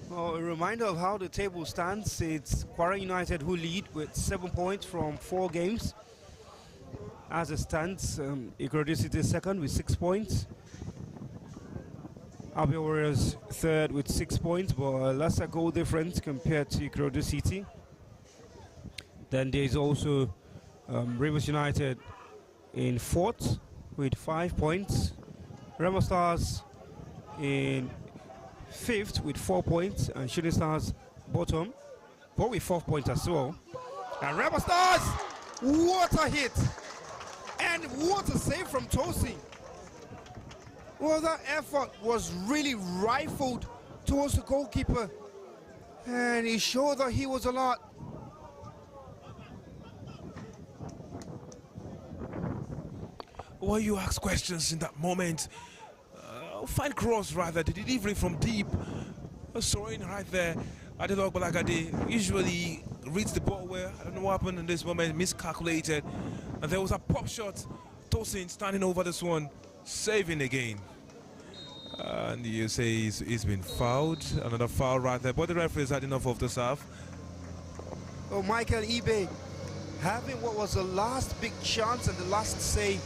Well, a reminder of how the table stands. It's Kwara United who lead with 7 points from 4 games. As it stands, Ikorodu City is second with 6 points. Abia Warriors third with 6 points, but a lesser goal difference compared to Ikorodu City. Then there's also Rivers United in fourth with 5 points. Remo Stars in fifth with 4 points, and Shooting Stars bottom, but with 4 points as well. And Remo Stars, what a hit! And what a save from Tosi. Well, that effort was really rifled towards the goalkeeper, and he showed that he was alert. Well, you ask questions in that moment. Fine cross, rather. The delivery from deep. Throwing right there. Adelok Balagade usually reads the ball well. I don't know what happened in this moment. Miscalculated. And there was a pop shot. Tosin standing over this one. Saving again. And you say he's been fouled. Another foul right there. But the referee's had enough of this half. Oh, Michael Ibe having what was the last big chance and the last save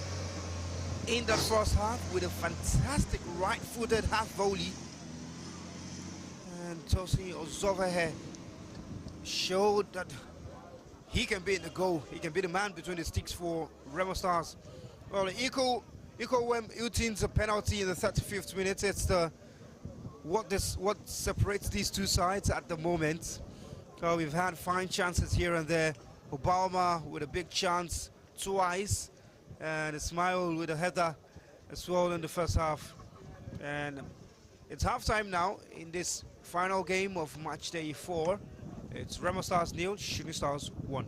in that first half with a fantastic right-footed half volley. And Tosin Ozovahe showed that he can be in the goal. He can be the man between the sticks for Remo Stars. Well, Iko Wem Utin's a penalty in the 35th minute. It's what separates these two sides at the moment. So we've had fine chances here and there. Obama with a big chance twice, and Ismail with a header as well in the first half. And it's halftime now in this final game of match day 4. It's Remo Stars 0, Shooting Stars 1.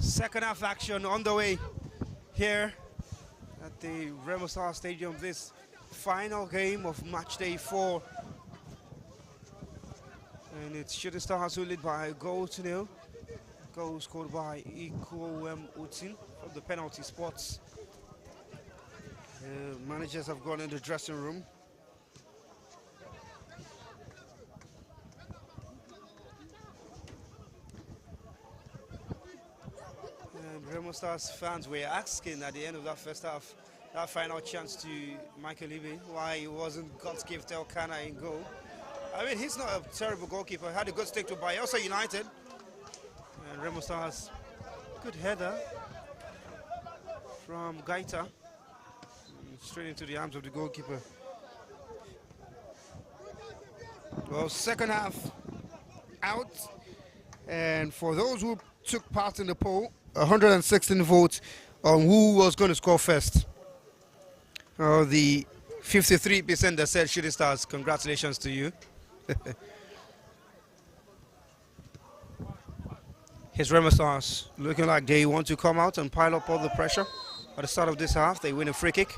Second half action on the way here at the Remo Stars Stadium. This final game of match day 4. And it's Shooting Stars who lead by a goal to nil. Goal scored by Iko Utin from the penalty spots. Managers have gone in the dressing room. And Remo Stars fans were asking at the end of that first half, that final chance to Michael Ibe, why he wasn't God's gift Elkana in goal. I mean, he's not a terrible goalkeeper. Had a good stick to Bayelsa United. And Remo Stars, good header from Gaita. Straight into the arms of the goalkeeper. Well, second half out. And for those who took part in the poll, 116 votes on who was going to score first. The 53% that said Shooting Stars, congratulations to you. Here's Remo Stars looking like they want to come out and pile up all the pressure. At the start of this half, they win a free kick.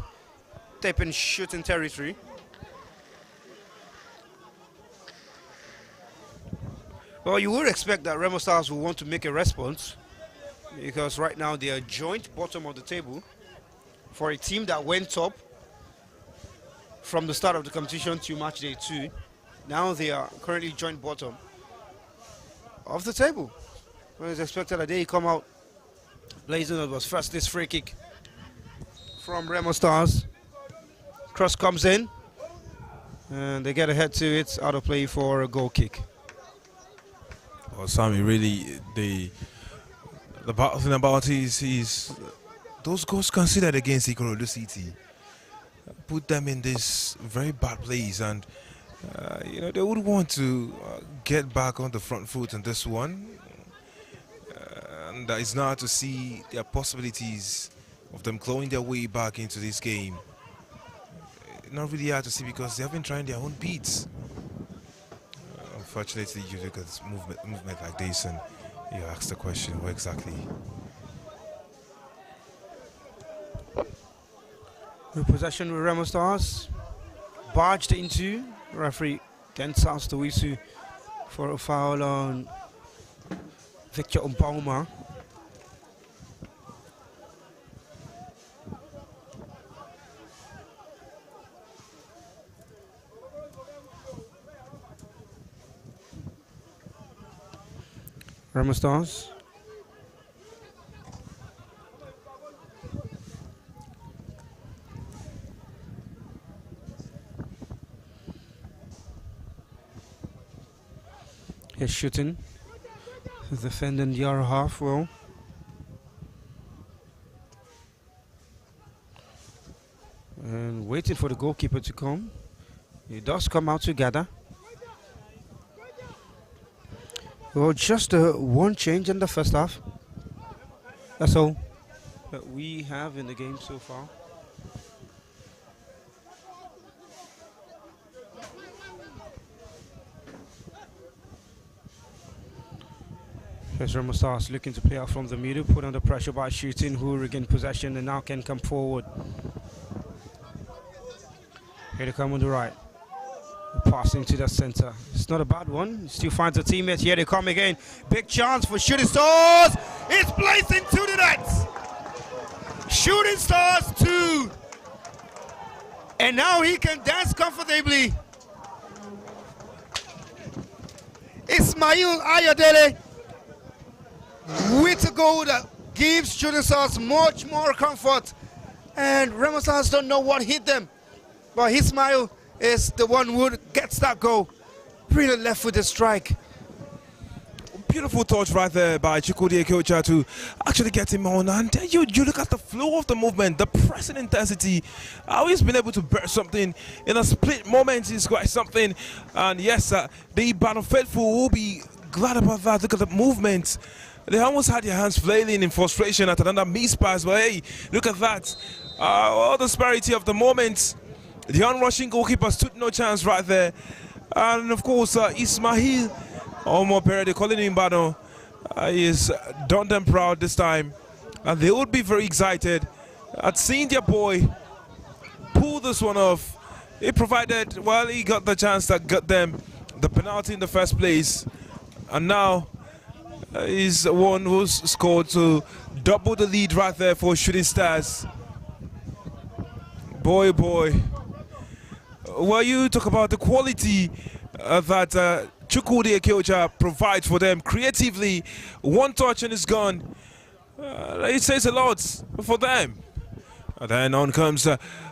Step in shooting territory. Well, you would expect that Remo Stars will want to make a response, because right now they are joint bottom of the table. For a team that went top from the start of the competition to match day 2, now they are currently joint bottom of the table. Well, it's expected that they come out blazing. It was first this free kick from Remo Stars. Cross comes in, and they get ahead to it, out of play for a goal kick. Well, Sammy, really, the bad thing about it is those goals considered against Ikorodu City put them in this very bad place, and you know, they would want to get back on the front foot in this one, and it's now to see their possibilities of them clawing their way back into this game. Not really hard to see because they have been trying their own beats. Unfortunately, you look at this movement like this and you ask the question, what exactly? The possession with Remo Stars. Barged into. Referee then sounds to Wisu for a foul on Victor Umpauma. Remo Stars. He's shooting. Defending the other half well. And waiting for the goalkeeper to come. He does come out together. Well, just one change in the first half. That's all that we have in the game so far. Here's Remo Stars looking to play out from the middle, put under pressure by Shooting, who regain possession and now can come forward. Here they come on the right. Passing to the center. It's not a bad one. He still finds a teammate. Here they come again. Big chance for Shooting Stars. It's placed into the net. Shooting Stars 2. And now he can dance comfortably. Ismail Ayadele with a goal that gives Shooting Stars much more comfort. And Remo Stars don't know what hit them. But Ismail is the one who gets that goal. Brilliant left-footed strike. Beautiful touch right there by Chukwudi Ekeocha to actually get him on. And you look at the flow of the movement, the pressing intensity, how he's been able to burst something in a split moment is quite something. And yes, the Battle Faithful will be glad about that. Look at the movement. They almost had their hands flailing in frustration at another mispass. But hey, look at that. All the disparity of the moment. The onrushing goalkeeper stood no chance right there. And of course, Ismail Omopere, they call him Bano. He's done them proud this time, and they would be very excited at seeing their boy pull this one off. He provided, well, he got the chance that got them the penalty in the first place, and now he's the one who's scored to double the lead right there for Shooting Stars. Boy, boy. Well, you talk about the quality that Chukwudi Ekeocha provides for them creatively. One touch and it's gone. It says a lot for them. And then on comes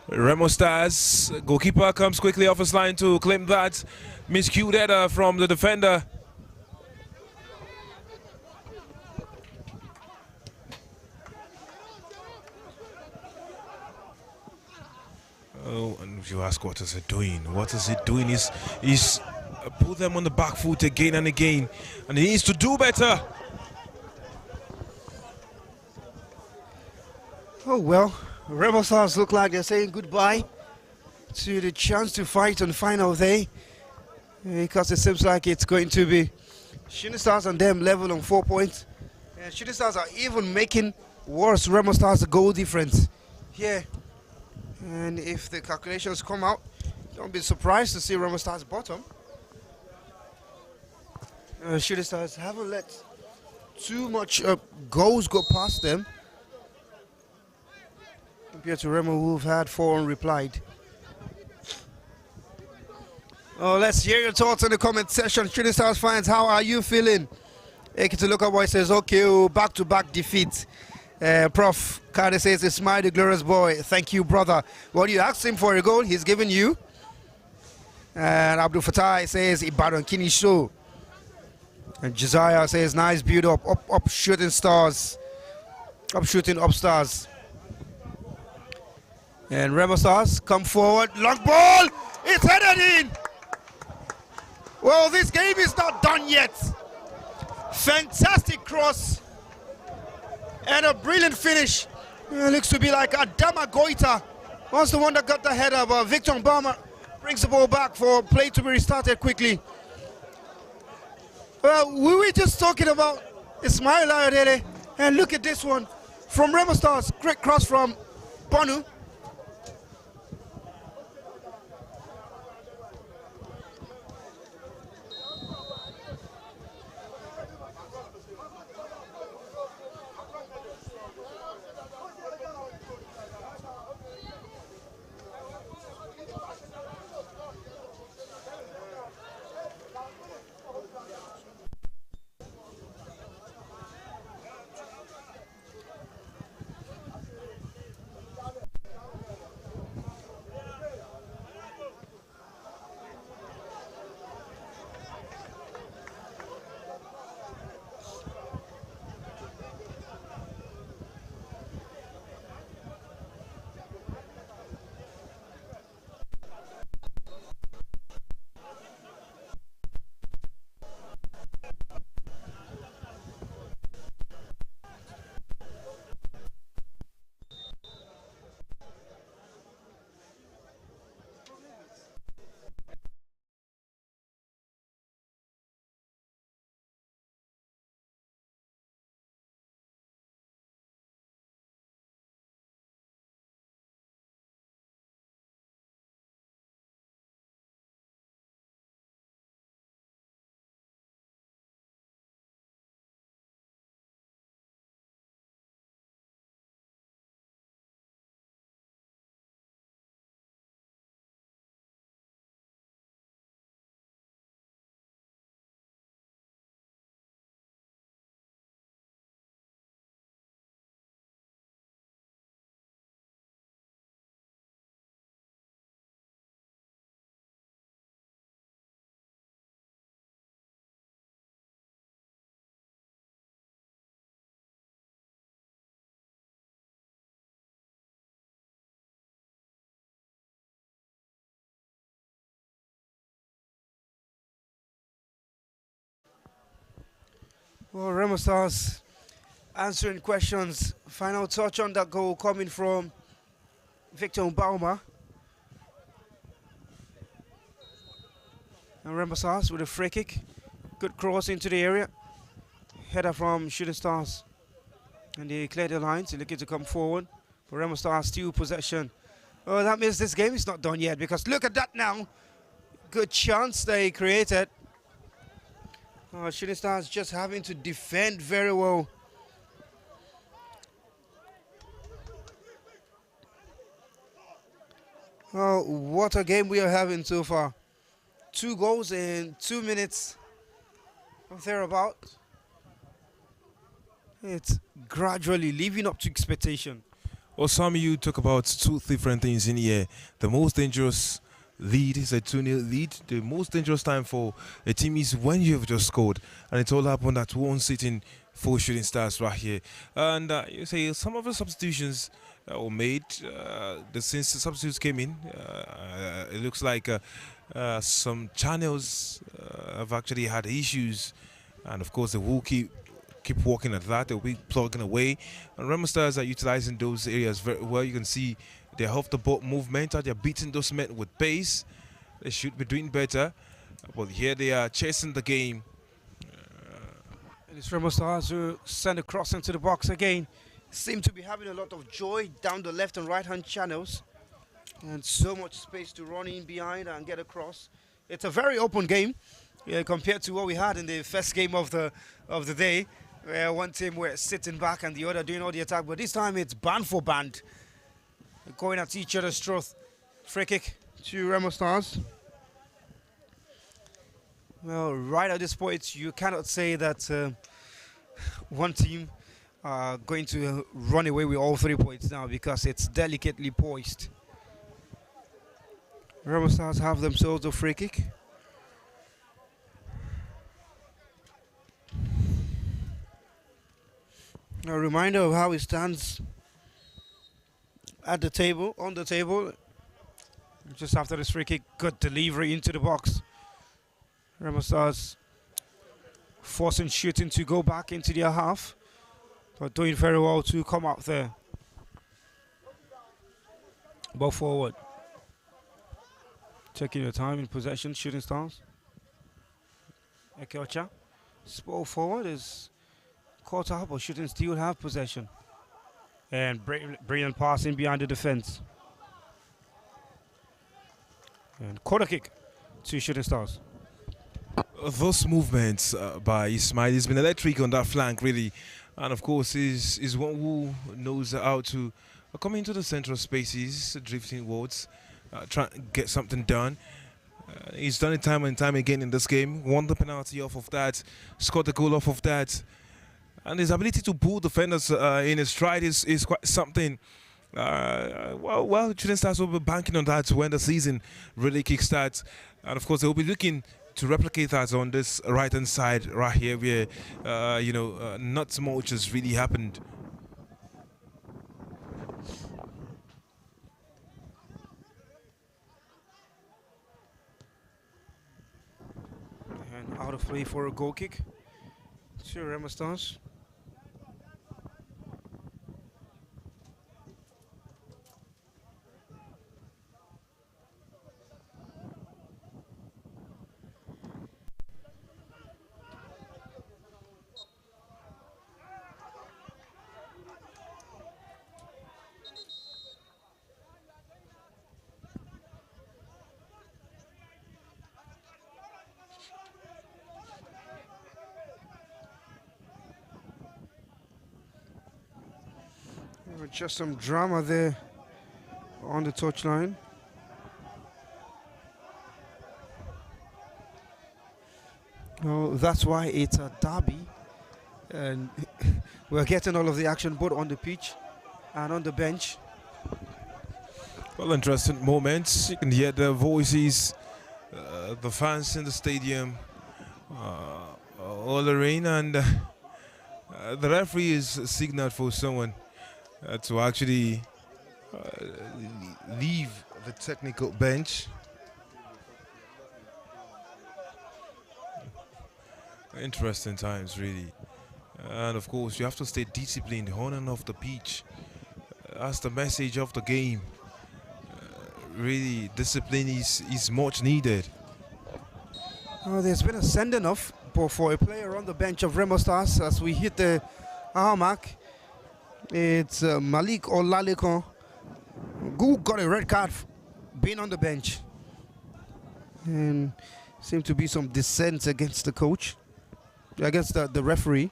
Remo Stars. Goalkeeper comes quickly off his line to claim that miscued header from the defender. Oh, and you ask, what is it doing? What is it doing? He's put them on the back foot again and again, and he needs to do better. Oh well, Remo Stars look like they're saying goodbye to the chance to fight on final day, because it seems like it's going to be Shooting Stars and them level on 4 points. And Shooting Stars are even making worse Remo Stars the goal difference here. And if the calculations come out, don't be surprised to see Remo Stars bottom. Shooting Stars haven't let too much goals go past them, compared to Remo, who've had 4 unreplied. Oh, let's hear your thoughts in the comment section. Shooting Stars fans, how are you feeling? Ekiti Local Boy says, okay, back-to-back defeat. Prof. Kade says, it's my the glorious boy. Thank you, brother. Well, you asked him for a goal, he's given you. And Abdul Fattah says, Ibadan Kini show. And Josiah says, nice build up Shooting Stars. Up shooting up Stars. And Remo Stars come forward, long ball, it's headed in. Well, this game is not done yet. Fantastic cross and a brilliant finish. It looks to be like Adama Goita was the one that got the header, but Victor Mbama brings the ball back for play to be restarted quickly. Well, we were just talking about Ismail Ayodele, and look at this one from Remo Stars. Great cross from Bonu. Well, Remo Stars answering questions. Final touch on that goal coming from Victor Mbauma. And Remo Stars with a free kick. Good cross into the area. Header from Shooting Stars. And they clear the lines. They're looking to come forward. But Remo Stars still possession. Oh, that means this game is not done yet, because look at that now. Good chance they created. Shooting Stars just having to defend very well. Oh, what a game we are having so far. 2 goals in 2 minutes. Or thereabout. It's gradually living up to expectation. Well, some of you talk about 2 different things in here. The most dangerous lead is a 2-0 lead. The most dangerous time for a team is when you have just scored. And it all happened at one sitting for Shooting Stars right here. And you say some of the substitutions were made. Since the substitutes came in, it looks like some channels have actually had issues. And of course, they will keep working at that. They'll be plugging away, and Remo Stars are utilizing those areas very well. You can see their off the ball movement, they're beating those men with pace. They should be doing better, but here they are chasing the game. And it's Remo Stars who send a cross into the box again. Seem to be having a lot of joy down the left and right hand channels, and so much space to run in behind and get across. It's a very open game, compared to what we had in the first game of the day, where one team were sitting back and the other doing all the attack. But this time it's band for band, going at each other's throat. Free kick to Remo Stars. Well, right at this point, you cannot say that one team are going to run away with all 3 points now, because it's delicately poised. Remo Stars have themselves a free kick. A reminder of how it stands at the table, on the table. Just after this free kick, good delivery into the box. Remo Stars forcing Shooting to go back into their half, but doing very well to come out there. Ball forward. Taking your time in possession, Shooting Stars. Ekeocha. Ball forward is caught up, but Shooting still have possession. And brilliant passing behind the defense. And corner kick to Shooting Stars. Those movements by Ismail has been electric on that flank, really. And of course, he's one who knows how to come into the central spaces, drifting wards, trying to get something done. He's done it time and time again in this game. Won the penalty off of that, scored the goal off of that. And his ability to pull defenders in his stride is quite something. Shooting Stars will be banking on that when the season really kickstarts. And of course, they will be looking to replicate that on this right-hand side right here, where, not much has really happened. And out of play for a goal kick to Remo Stars. Just some drama there on the touchline. Oh, that's why it's a derby, and we're getting all of the action both on the pitch and on the bench. Well, interesting moments. You can hear the voices, the fans in the stadium, all the rain, and the referee is signaled for someone to actually leave the technical bench. Interesting times, really. And of course, you have to stay disciplined on and off the pitch. That's the message of the game. Really, discipline is much needed. Oh, there's been a sending off But for a player on the bench of Remo Stars, as we hit the hour mark, it's Malik Olalekon, who got a red card being on the bench. And seemed to be some dissent against the coach, against the referee.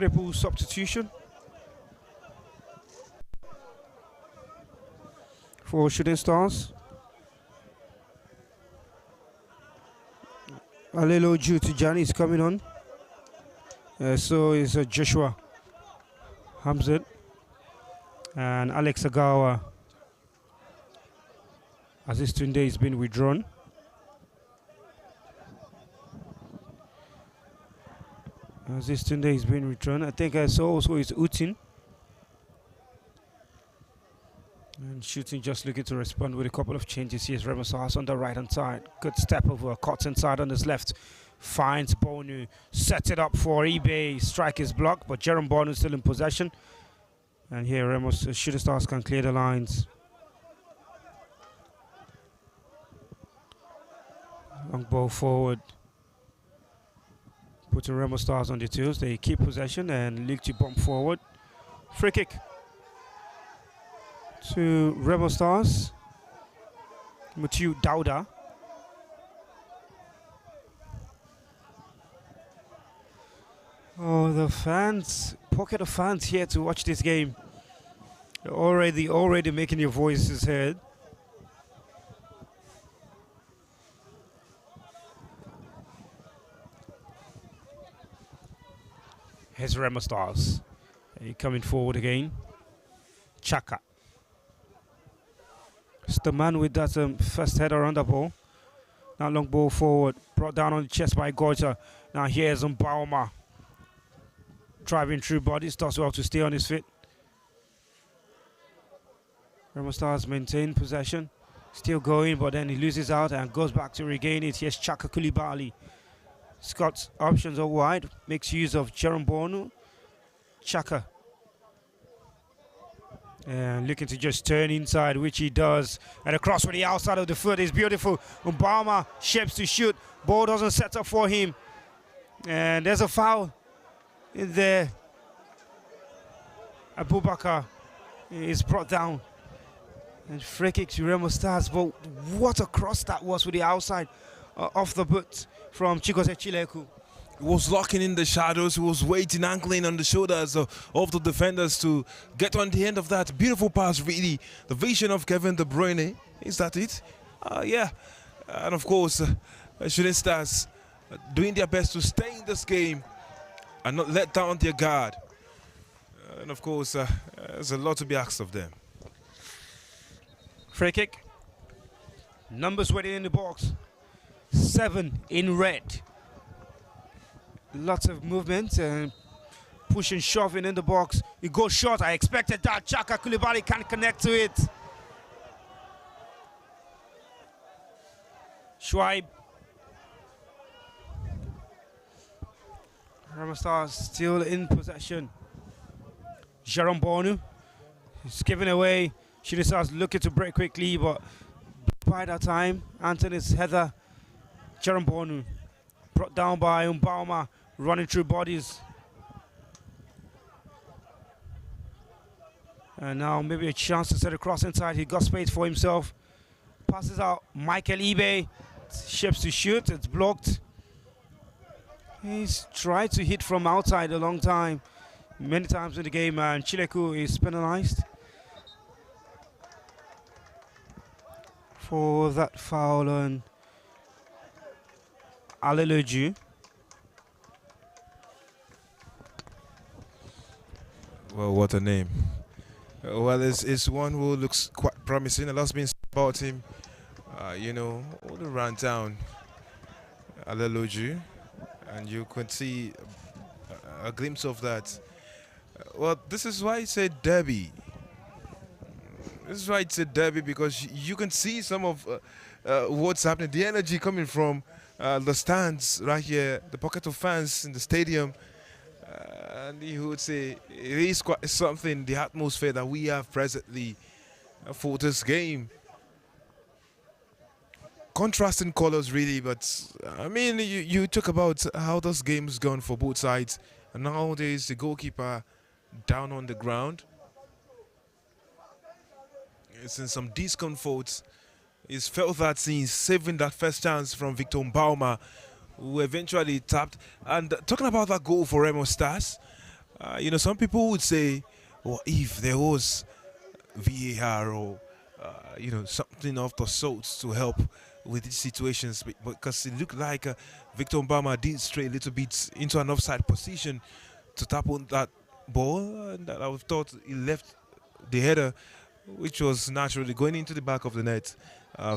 Triple substitution for Shooting Stars. Alelo Tijani is coming on. So is Joshua Hamzat and Alex Agawa. Aziz Tunde has been withdrawn. Aziz Tunde has been withdrawn. I think I saw also is Utin. And Shooting just looking to respond with a couple of changes. Here's Remo Stars on the right hand side. Good step over, cuts inside on his left. Finds Bonu, sets it up for eBay. Strike is blocked, but Jerome Bonu still in possession. And here Remo's Shooting Stars can clear the lines. Long ball forward. Putting Remo Stars on the toes. They keep possession and look to bump forward. Free kick to Remo Stars. Mutiu Dauda. Oh, the fans, pocket of fans here to watch this game. They're already making your voices heard. Here's Remo Stars. Coming forward again. Chaka. It's the man with that first header on the ball. Now long ball forward. Brought down on the chest by Goita. Now here's Mbauma. Driving through bodies. Does well to stay on his feet. Remo Stars maintain possession. Still going, but then he loses out and goes back to regain it. Here's Chaka Koulibaly. Scott's options are wide, makes use of Jerome Bonu. Chaka. And looking to just turn inside, which he does. And across with the outside of the foot is beautiful. Mbama shapes to shoot. Ball doesn't set up for him. And there's a foul in there. Abubakar is brought down. And free kick to Remo Stars. But what a cross that was with the outside off the boot from Chigozie Chileku. He was locking in the shadows. He was waiting, angling on the shoulders of the defenders to get on the end of that beautiful pass, really. The vision of Kevin De Bruyne. Is that it? Yeah. And of course, Shooting Stars doing their best to stay in this game and not let down their guard. And of course, there's a lot to be asked of them. Free kick. Numbers waiting in the box. 7 in red. Lots of movement and pushing, shoving in the box. It goes short. I expected that. Chaka Koulibaly can't connect to it. Schweib. Remo Stars still in possession. Jerome Bonu is giving away. Shooting Stars looking to break quickly, but by that time, Anthony's header. Jerome Bonu brought down by Mbauma, running through bodies. And now maybe a chance to set a cross inside. He got space for himself. Passes out. Michael Ibe shapes to shoot. It's blocked. He's tried to hit from outside a long time. Many times in the game, and Chileku is penalized for that foul on Aleloju. Well, what a name. Well, it's one who looks quite promising. A lot's been said about him all the run down Aleloju, and you could see a glimpse of that. Well, this is why it's a derby. This is why it's a derby, because you can see some of what's happening, the energy coming from the stands right here, the pocket of fans in the stadium. And you would say it is quite something, the atmosphere that we have presently for this game. Contrasting colors, really, but I mean, you talk about how this game's gone for both sides, and nowadays the goalkeeper down on the ground. It's in some discomfort. He's felt that since saving that first chance from Victor Mbauma, who eventually tapped. And talking about that goal for Remo Stars, some people would say, well, if there was VAR or, something of the sorts to help with these situations, because it looked like Victor Mbauma did stray a little bit into an offside position to tap on that ball, and I would thought he left the header, which was naturally going into the back of the net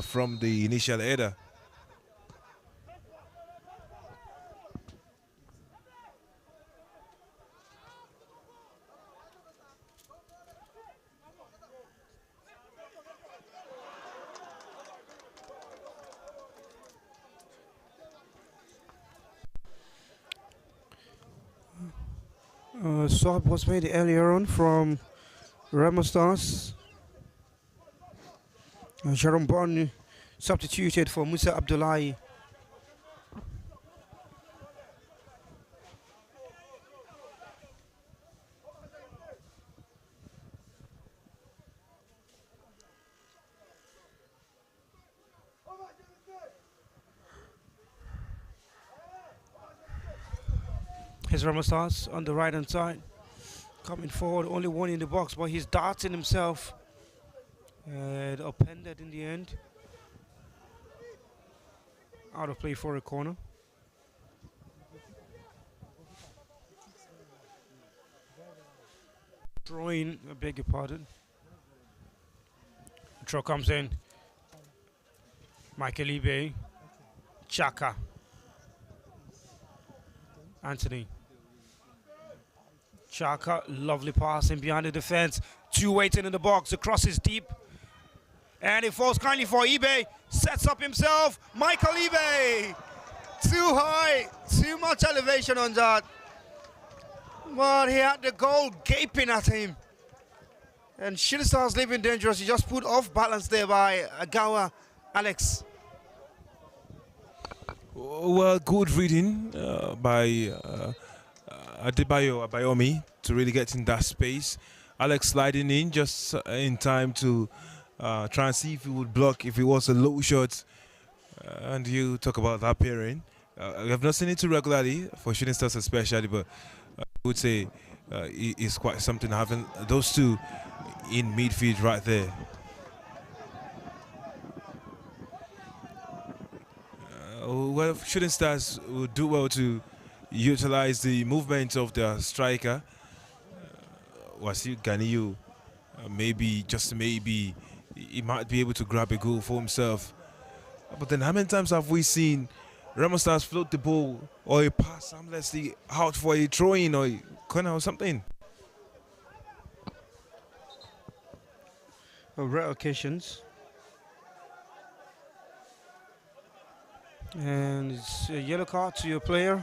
from the initial header. Swap was made earlier on from Remo Stars. Jerome Bon substituted for Musa Abdullahi. His Remo Stars on the right hand side, coming forward, only one in the box, but he's darting himself and upended in the end. Out of play for a corner. Throwing, I beg your pardon. Throw comes in. Michael Ibe, Chaka, Anthony. Chaka, lovely passing behind the defense. Two waiting in the box. The cross is deep. And it falls kindly for Ibe. Sets up himself. Michael Ibe. Too high. Too much elevation on that. But he had the goal gaping at him. And Shooting Stars living dangerous. He just put off balance there by Agawa Alex. Well, good reading by Adebayo Abayomi to really get in that space. Alex sliding in just in time to try and see if he would block if it was a low shot. And you talk about that pairing. We have not seen it too regularly for Shooting Stars especially, but I would say it's quite something having those two in midfield right there. Well, Shooting Stars would do well to utilize the movement of their striker, Wasiu Ganiyu. Maybe, just maybe, he might be able to grab a goal for himself. But then how many times have we seen Remo Stars float the ball or a pass harmlessly out for a throw-in or a corner or something? Rare occasions. And it's a yellow card to your player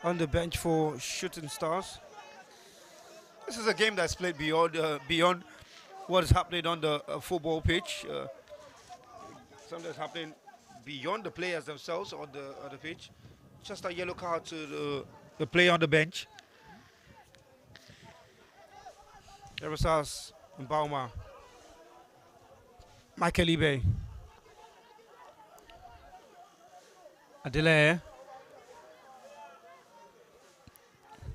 on the bench for Shooting Stars. This is a game that's played beyond what is happening on the football pitch. Something that's happening beyond the players themselves on the pitch. Just a yellow card to the player on the bench. Remo Stars, Mbauma, Michael Ibe, Adelaide.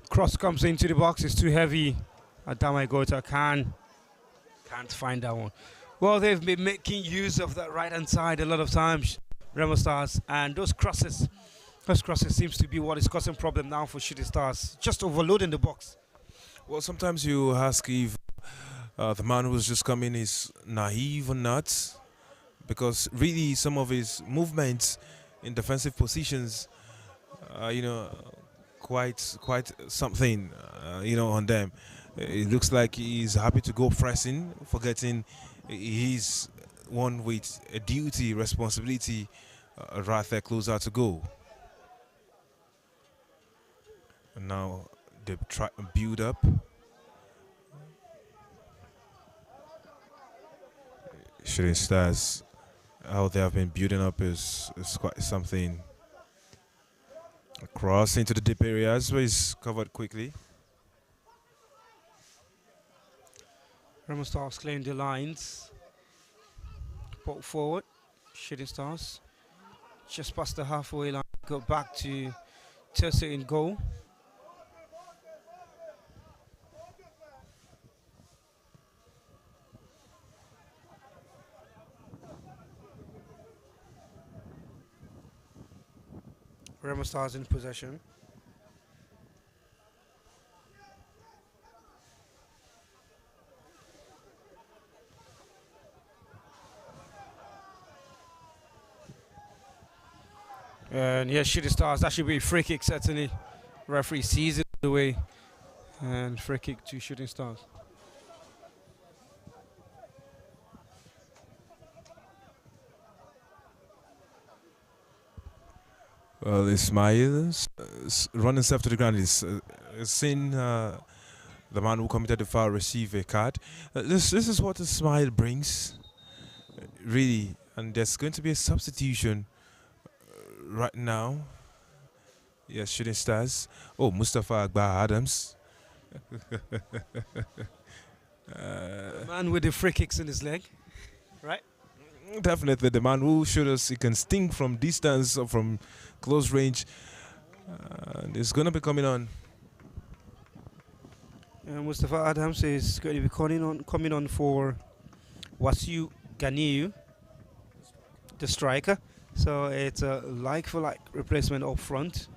Cross comes into the box, it's too heavy. Adama Gota can't find that one. Well, they've been making use of that right hand side a lot of times, Remo Stars, and those crosses seems to be what is causing problem now for Shooting Stars, just overloading the box. Well, sometimes you ask if the man who's just coming is naive or not, because really some of his movements in defensive positions, you know, quite something, you know, on them. It looks like he's happy to go pressing, forgetting he's one with a duty, responsibility, right there closer to goal. And now they try to build up. Shooting Stars, how they have been building up is quite something. Cross into the deep areas, where he's covered quickly. Remo Stars claim the lines. Put forward. Shooting Stars. Just past the halfway line. Go back to Tessa in goal. Remo Stars in possession. And yes, Shooting Stars. That should be a free kick, certainly. Referee sees it the way. And free kick to Shooting Stars. Well, Ismail running himself to the ground. He's seen the man who committed the foul receive a card. This is what Ismail brings, really. And there's going to be a substitution right now. Yes, Shooting Stars. Oh, Mustafa Agba Adams. Man with the free kicks in his leg, right? Definitely the man who showed us he can sting from distance or from close range. It's going to be coming on. Mustafa Adams is going to be coming on for Wasiu Ganiyu, the striker. So it's a like-for-like replacement up front.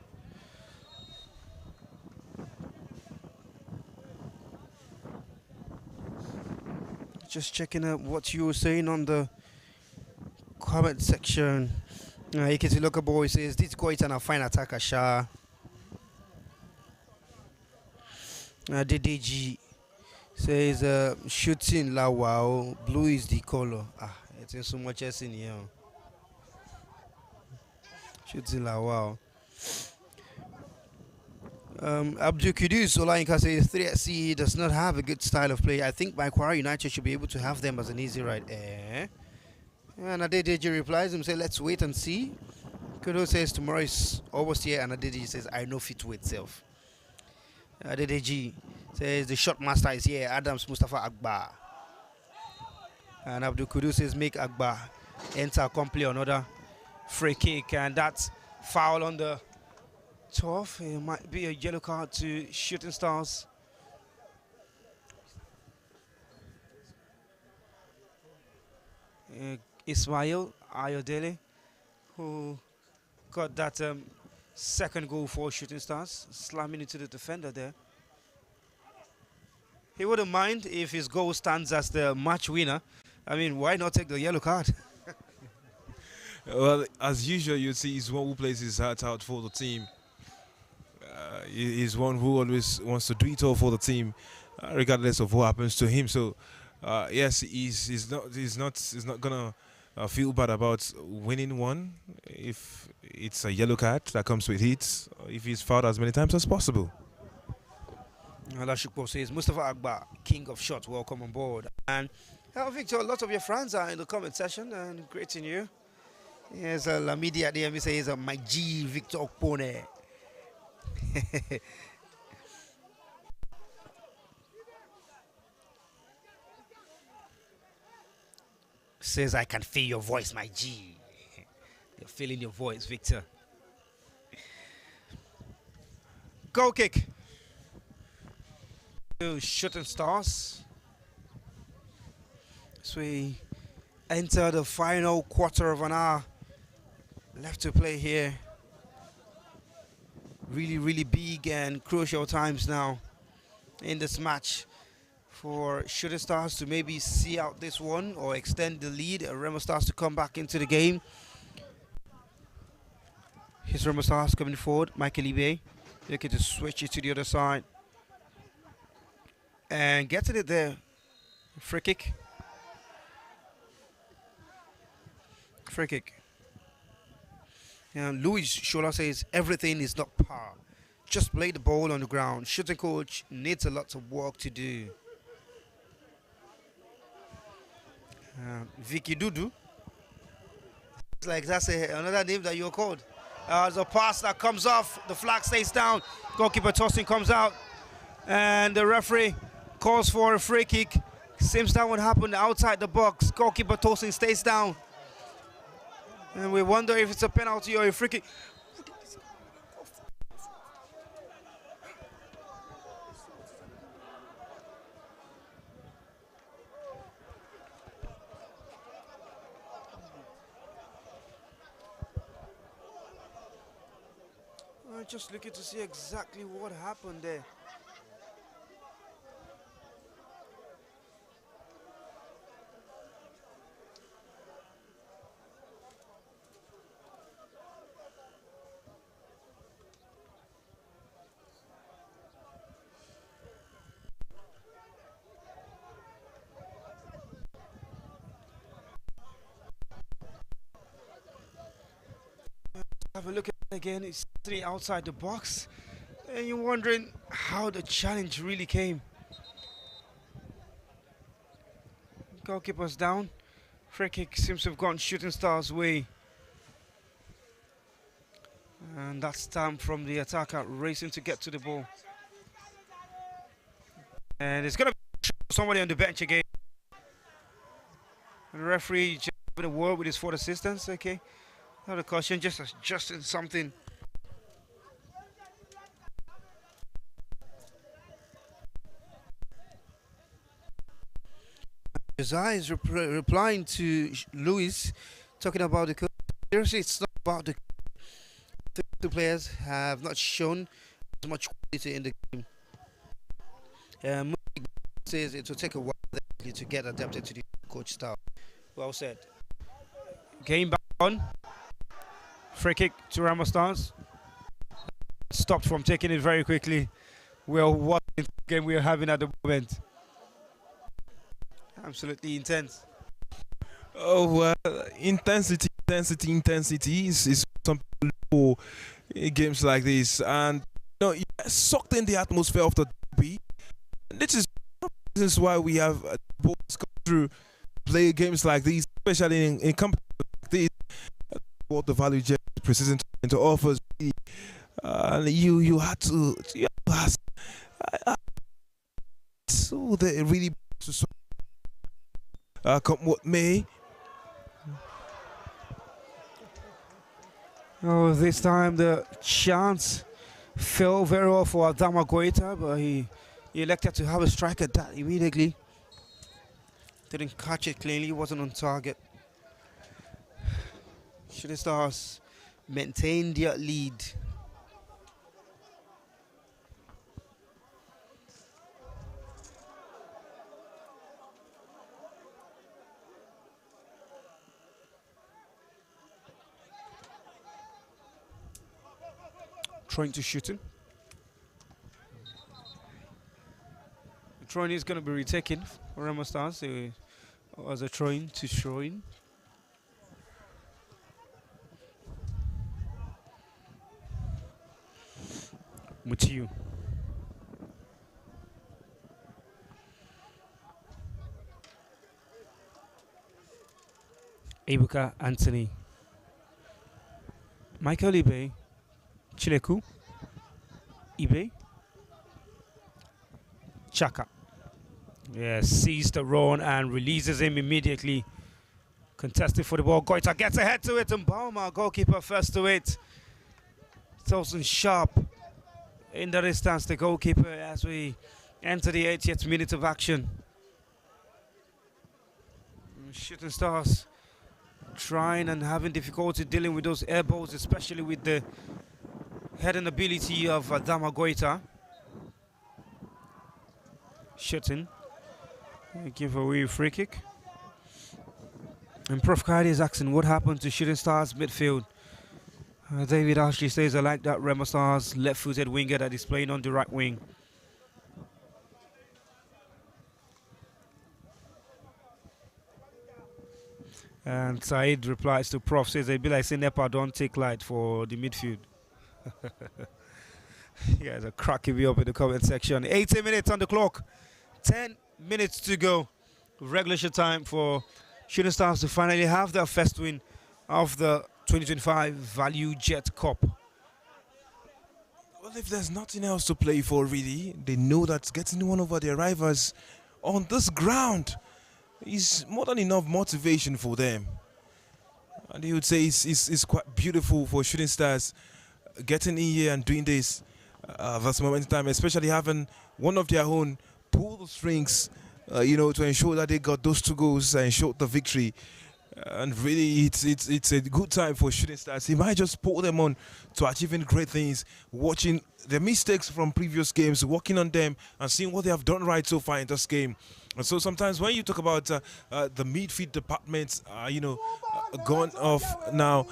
Just checking out what you were saying on the comment section. You can see Local Boy says this guy is a fine attacker, Sha. DDG says shooting la wow, blue is the color. It's in so much as in here. Shooting la wow. Abdul Kudus Olayinka says 3SC does not have a good style of play. I think Kwara United should be able to have them as an easy ride. And Adedeji replies him, say, let's wait and see. Kudo says tomorrow is almost here, and Adedeji says, I know fit to itself. Adedeji says the shot master is here, Adams Mustafa Agba. And Abdul Kudu says make Agba enter complete another free kick, and that's foul on the turf. It might be a yellow card to Shooting Stars. Ismail Ayodele, who got that second goal for Shooting Stars, slamming into the defender there. He wouldn't mind if his goal stands as the match winner. I mean, why not take the yellow card? Well, as usual, you see he's one who plays his heart out for the team. He's one who always wants to do it all for the team, regardless of what happens to him. So, yes, he's not gonna feel bad about winning one if it's a yellow card that comes with it, if he's fouled as many times as possible. Alashukpo says Mustafa Agba, king of shots, welcome on board. And Victor, a lot of your friends are in the comment section, and greeting you. Yes, Lamidi at the end says my G Victor Okpone. Says I can feel your voice, my G. You're feeling your voice, Victor. Goal kick. Shooting Stars. So we enter the final quarter of an hour left to play here. Really big and crucial times now in this match for Shooting Stars to maybe see out this one or extend the lead. Remo Stars to come back into the game. Here's Remo Stars coming forward. Michael Ibe looking to switch it to the other side. And getting it there. Free kick. Free kick. And Luis Shola says everything is not par. Just play the ball on the ground. Shooting coach needs a lot of work to do. Vicky Dudu. It's like that's another name that you're called. There's a pass that comes off. The flag stays down. Goalkeeper tossing comes out. And the referee calls for a free kick. Seems that would happen outside the box. Goalkeeper tossing stays down. And we wonder if it's a penalty or a free kick. I'm just looking to see exactly what happened there. Have a look at it again. It's three outside the box, and you're wondering how the challenge really came. Goalkeeper's down. Free kick seems to have gone Shooting Stars' way, and that's time from the attacker racing to get to the ball. And it's gonna be somebody on the bench again. The referee just having a word with his fourth assistants. Okay. Not a caution, just adjusting something. Josiah is replying to Luis, talking about the coach. Seriously, it's not about the two players have not shown as much quality in the game. Says it will take a while to get adapted to the coach style. Well said. Game back on. Free kick to Remo Stars. Stopped from taking it very quickly. Well, what game we are having at the moment. Absolutely intense. Oh, intensity is something for games like this, and you know, sucked in the atmosphere of the derby. This is why we have boys come through, play games like these, especially in companies like this. What the Valuejet Precision to offers, you had to ask. So they really come what may. Oh, this time the chance fell very well for Adama Goita, but he elected to have a strike at that immediately. Didn't catch it cleanly, wasn't on target. Shooting Stars maintain their lead. Trying to shoot him. The throwing is going to be retaken for Remo Stars as a throwing to throwing. Mutiu. Ebuka Anthony. Michael Ibe. Chileku. Ibe. Chaka. Yeah, sees the run and releases him immediately. Contested for the ball. Goita gets ahead to it, and Bauma, goalkeeper, first to it. Tolson sharp in the distance, the goalkeeper, as we enter the 80th minute of action. Shooting Stars trying and having difficulty dealing with those air balls, especially with the heading ability of Adama Goita. Shooting. Give away a free kick. And Prof Kadi is asking what happened to Shooting Stars midfield. David Ashley says, I like that Remo Stars left-footed winger that is playing on the right wing. And Said replies to Prof, says, they be like saying Nepa don't take light for the midfield. You guys are cracking me up in the comment section. 80 minutes on the clock. 10 minutes to go. Regulation time for Shooting Stars to finally have their first win of the 2025 Valuejet Cup. Well, if there's nothing else to play for, really, they know that getting one over their rivals on this ground is more than enough motivation for them. And they would say it's quite beautiful for Shooting Stars getting in here and doing this. That's moment in time, especially having one of their own pull the strings, to ensure that they got those 2 goals and ensure the victory. And really, it's a good time for Shooting Stars. He might just pull them on to achieving great things, watching the mistakes from previous games, working on them, and seeing what they have done right so far in this game. And so sometimes when you talk about the midfield department, gone off now,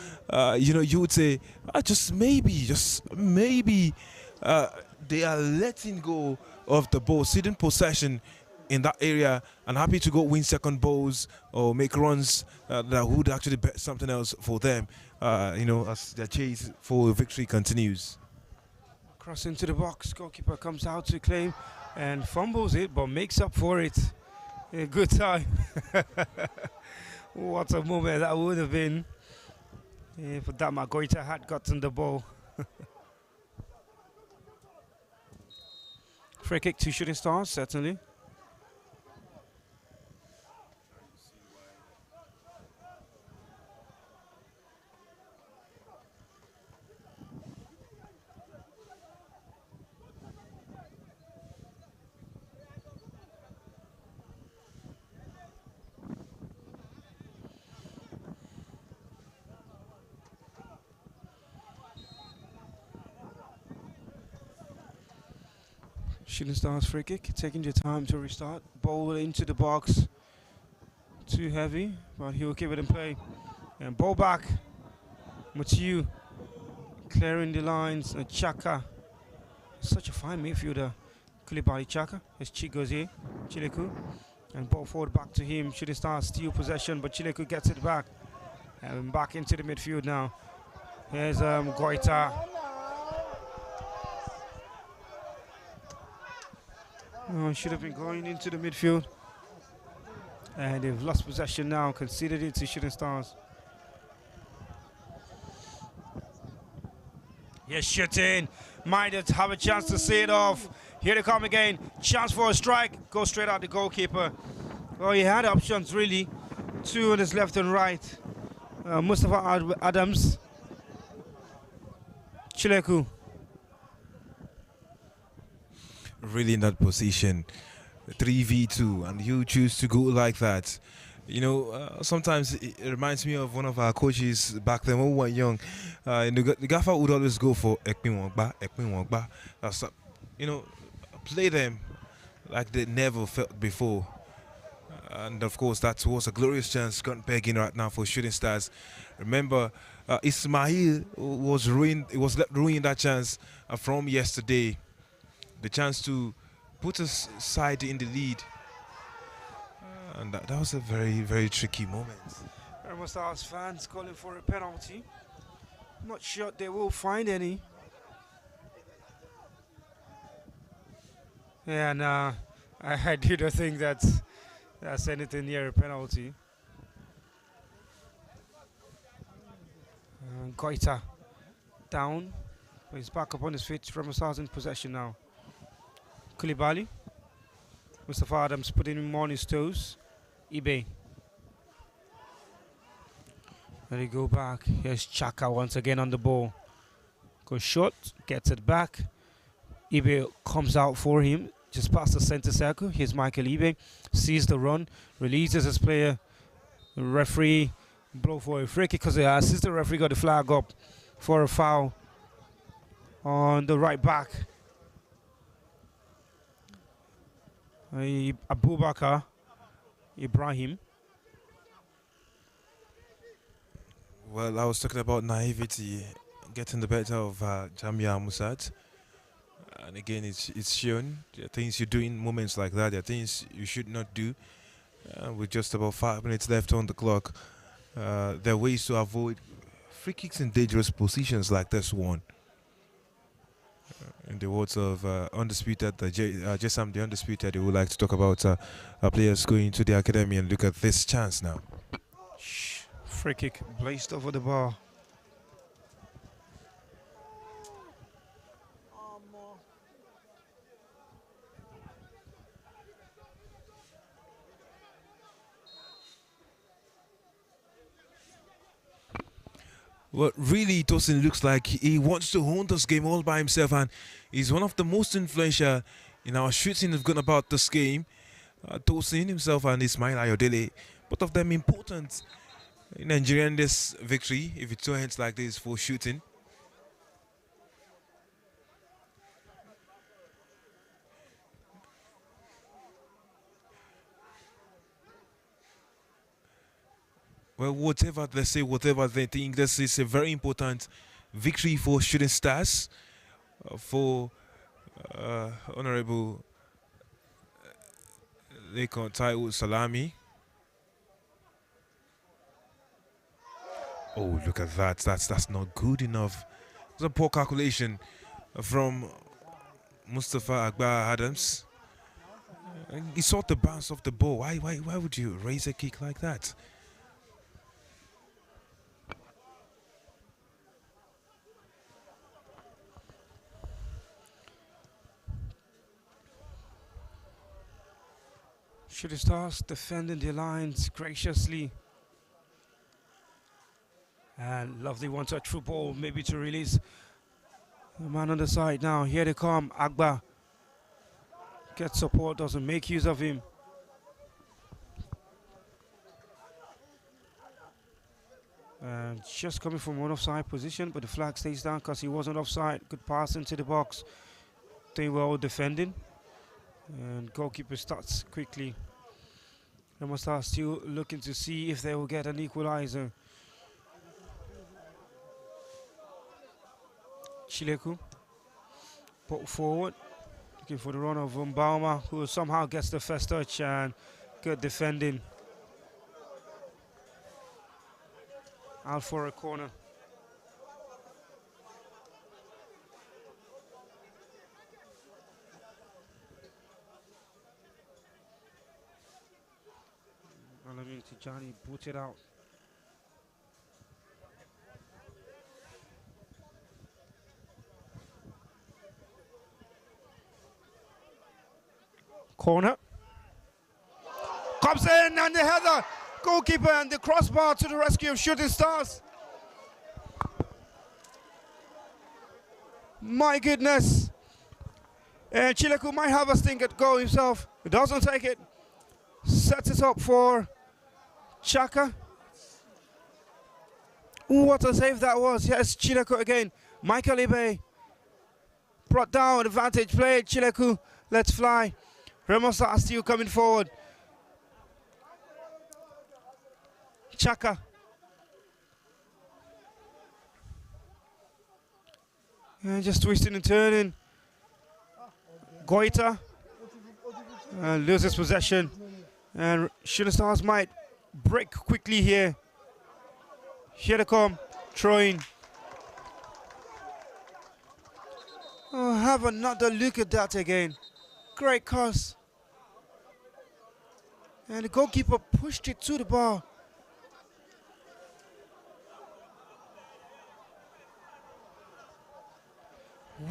you would say just maybe they are letting go of the ball, ceding possession in that area, and happy to go win second balls or make runs that would actually bet something else for them, as their chase for victory continues. Cross into the box, goalkeeper comes out to claim and fumbles it, but makes up for it. A good time. What a moment that would have been if that Magoita had gotten the ball. Free kick to Shooting Stars, certainly. Shooting Stars free kick, taking your time to restart. Ball into the box. Too heavy, but he will keep it in play. And ball back. Matiu clearing the lines. And Chaka, such a fine midfielder. Koulibaly Chaka. As Chi goes here. Chileku. And ball forward back to him. Shooting Stars steal possession, but Chileku gets it back. And back into the midfield now. Here's Goita. Oh, should have been going into the midfield. And they've lost possession now, conceded it to Shooting Stars. Yes, shooting. Might have a chance to see it off. Here they come again. Chance for a strike. Go straight out the goalkeeper. Well, he had options, really. 2 on his left and right. Mustafa Adams. Chileku. Really in that position, 3v2, and you choose to go like that. Sometimes it reminds me of one of our coaches back then when we were young. The gaffer would always go for Ekpin Wangba. That's play them like they never felt before. And of course, that was a glorious chance got pegging right now for Shooting Stars. Remember, Ismail was left ruining that chance from yesterday. The chance to put us side in the lead. And that was a very, very tricky moment. Remo Stars fans calling for a penalty. Not sure they will find any. Yeah, and I do not think that's anything near a penalty. Goita down. He's back up on his feet. Remo Stars in possession now. Koulibaly. Mustafa Adams putting him on his toes. Ibe. Let it go back. Here's Chaka once again on the ball. Goes short, gets it back. Ibe comes out for him, just past the center circle. Here's Michael Ibe. Sees the run, releases his player. The referee blow for a free kick because the assistant referee got the flag up for a foul on the right back. Abubakar Ibrahim. Well, I was talking about naivety getting the better of Jamia Musat. And again, it's shown. There are things you do in moments like that. There are things you should not do. With just about 5 minutes left on the clock, there are ways to avoid free kicks in dangerous positions like this one. In the words of Undisputed, Jessam the Undisputed, he would like to talk about players going to the academy and look at this chance now. Free kick blazed over the bar. Well, really, Tosin looks like he wants to own this game all by himself, and he's one of the most influential in our shooting have gone about this game. Tosin himself and Ismail Ayodele, both of them important in Nigeria in this victory, if it so ends like this for shooting. Well, whatever they say, whatever they think, this is a very important victory for Shooting Stars, for Honorable Lekon Taiwo Salami. Oh, look at that. That's not good enough. It's a poor calculation from Mustafa Agba Adams. He saw the bounce of the ball. Why would you raise a kick like that? Shooting Stars defending their lines graciously. And lovely one-touch football, maybe to release the man on the side now. Here they come, Agba. Gets support, doesn't make use of him. And just coming from one offside position, but the flag stays down because he wasn't offside. Good pass into the box. Doing well defending. And goalkeeper starts quickly. Remo Stars still looking to see if they will get an equalizer. Chileku put forward, looking for the run of Mbauma, who somehow gets the first touch, and good defending. Out for a corner. Alamin Tijani booted out. Corner. Comes in and the header. Goalkeeper and the crossbar to the rescue of Shooting Stars. My goodness. And Chileku might have a sting at goal himself. He doesn't take it. Sets it up for Chaka. What a save that was. Yes, Chileku again. Michael Ibe brought down, advantage play. Chileku, let's fly. Remo Stars still coming forward. Chaka. And just twisting and turning. Goita loses possession. And Shooting Stars might break quickly here. Here they come, throwing. Oh, have another look at that again. Great cross. And the goalkeeper pushed it to the bar.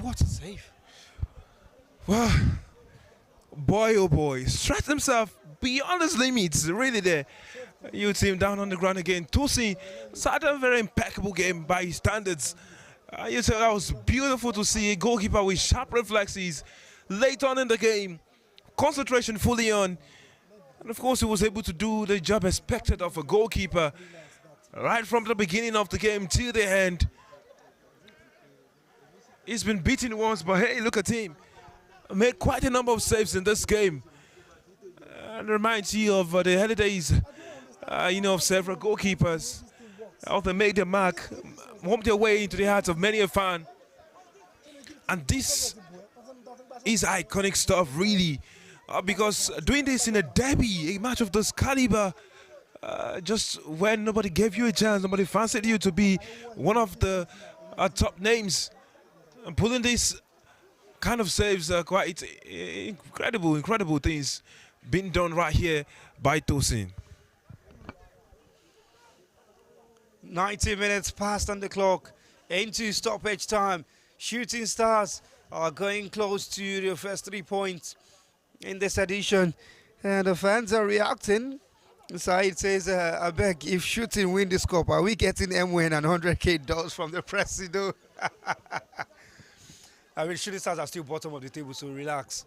What a save. Well, boy oh boy, stretched himself beyond his limits, really there. You see him down on the ground again. Tosi started a very impeccable game by his standards. You said that was beautiful to see a goalkeeper with sharp reflexes late on in the game. Concentration fully on. And of course he was able to do the job expected of a goalkeeper right from the beginning of the game till the end. He's been beaten once, but hey, look at him. Made quite a number of saves in this game. And reminds you of the early days, of several goalkeepers. How they made their mark, home their way into the hearts of many a fan. And this is iconic stuff, really, because doing this in a derby, a match of this caliber, just when nobody gave you a chance, nobody fancied you to be one of the top names, and pulling this kind of saves quite incredible things being done right here by Tosin. 90 minutes passed on the clock into stoppage time. Shooting Stars are going close to their first 3 points in this edition, and the fans are reacting. Said says, I beg, if Shooting win this cup, are we getting M-Win and $100K from the Presido? I mean, Shooting Stars are still bottom of the table, so relax.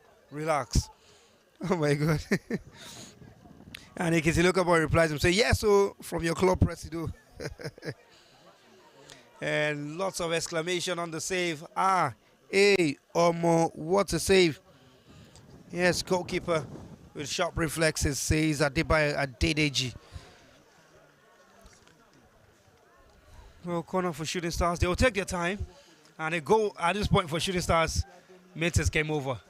Oh my God. And Ikiti Lokabo replies and say, yes, so from your club, Presido. And lots of exclamation on the save. Omo, what a save. Yes, goalkeeper with sharp reflexes says Adebayo Adedeji. Well, corner for Shooting Stars. They will take their time, and a goal at this point for Shooting Stars makes this game over.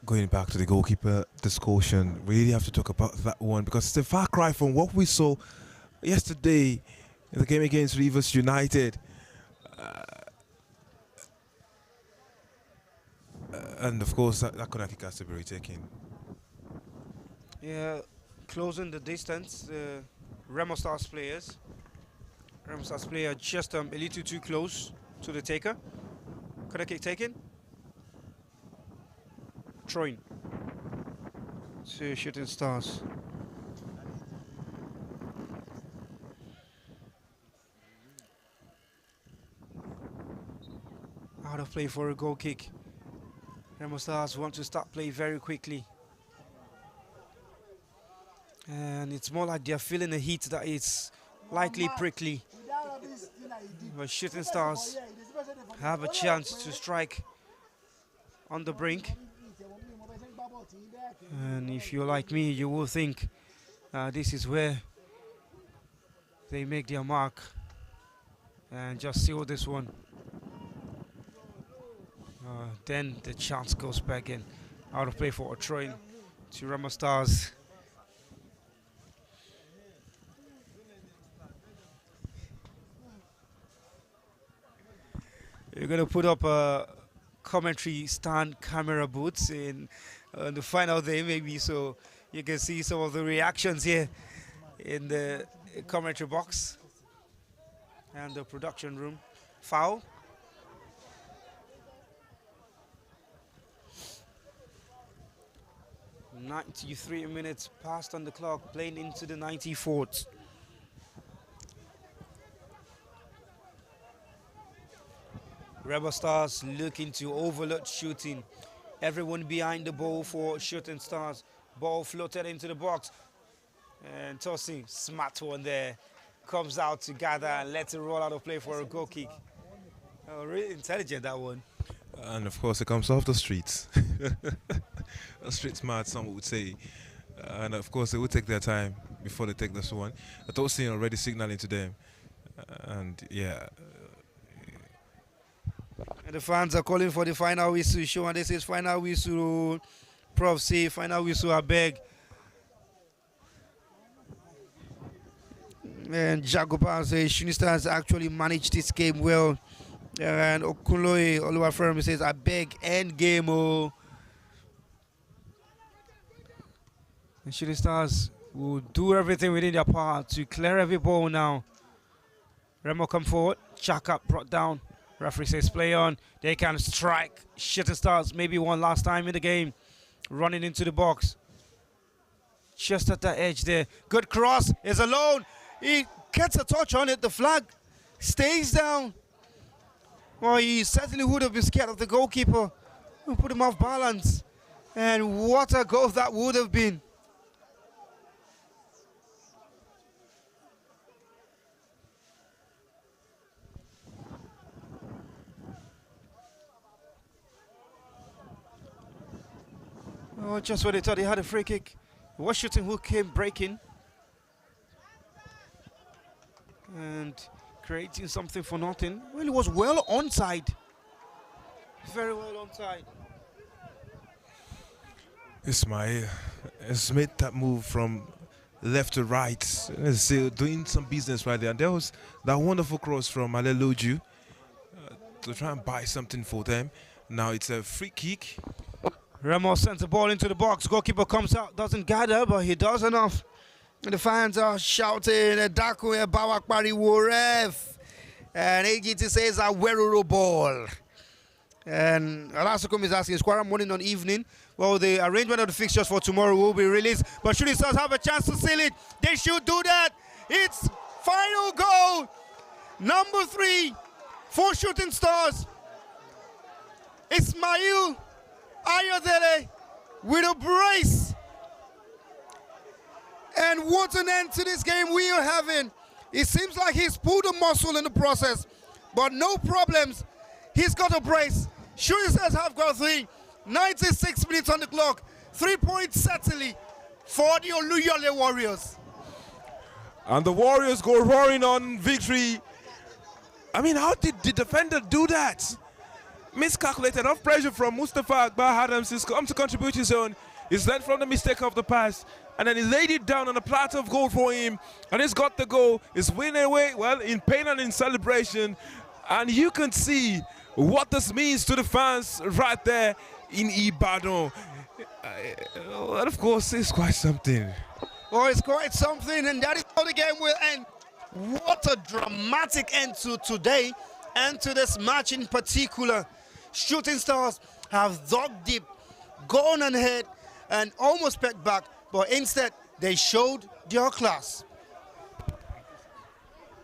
Going back to the goalkeeper discussion, we really have to talk about that one, because it's a far cry from what we saw yesterday in the game against Rivers United. And of course, that corner kick has to be retaken. Yeah, closing the distance, the Remo Stars players. Remo Stars player just a little too close to the taker. Corner kick taken. Throwing to Shooting Stars. Out of play for a goal kick. Remo Stars want to start play very quickly. And it's more like they're feeling the heat that it's likely prickly. But Shooting Stars have a chance to strike on the brink. And if you're like me, you will think this is where they make their mark and just seal this one. Then the chance goes back in. Out of play for a throw-in to Remo Stars. You're going to put up a commentary stand camera booths in the final day maybe, so you can see some of the reactions here in the commentary box and the production room. Foul. .93 minutes passed on the clock, playing into the 94th. Remo Stars looking to overload Shooting. Everyone behind the ball for Shooting Stars. Ball floated into the box. And Tosin, smart one there. Comes out to gather and lets it roll out of play for a goal kick. Oh, really intelligent, that one. And of course, it comes off the streets. Street smart, some would say. And of course, they will take their time before they take this one. I thought seeing already signaling to them. And yeah. And the fans are calling for the final whistle. Show, and this is final whistle. Prof say final whistle, I beg. And Jagoban says Shooting Stars actually managed this game well. And Okunloye Oluwafemi says, I beg, end game. Oh. And Shooting Stars will do everything within their power to clear every ball now. Remo come forward. Chaka brought down. Referee says play on. They can strike. Shooting Stars maybe one last time in the game. Running into the box. Just at the edge there. Good cross. Is alone. He gets a touch on it. The flag stays down. Well, he certainly would have been scared of the goalkeeper. Who put him off balance. And what a goal that would have been. Oh, just when they thought he had a free kick, Washington who came breaking and creating something for nothing. Well, it was well onside. Very well onside. Ismail has made that move from left to right. He's doing some business right there. And there was that wonderful cross from Aleluju to try and buy something for them. Now it's a free kick. Remo sends the ball into the box. Goalkeeper comes out, doesn't gather, but he does enough. And the fans are shouting, Daku Bawakpari Woref. And AGT says, Aweruro ball. And Alasukum is asking, is Kwara morning or evening? Well, the arrangement of the fixtures for tomorrow will be released. But Shooting Stars have a chance to seal it. They should do that. It's final goal. Number 3 for Shooting Stars. Ismail Ayodele with a brace. And what an end to this game we are having. It seems like he's pulled a muscle in the process, but no problems. He's got a brace. Shooting Stars have got 3. 96 minutes on the clock. 3 points certainly for the Oluyole Warriors. And the Warriors go roaring on victory. I mean, how did the defender do that? Miscalculated, off pressure from Mustafa Akbar Adams. He's come to contribute his own. He's learned from the mistake of the pass. And then he laid it down on a platter of gold for him. And he's got the goal. He's winning away, well, in pain and in celebration. And you can see what this means to the fans right there in Ibadan. Well, of course, it's quite something. Oh, it's quite something, and that is how the game will end. What a dramatic end to today and to this match in particular. Shooting Stars have dug deep, gone ahead, and almost pegged back, but instead they showed their class.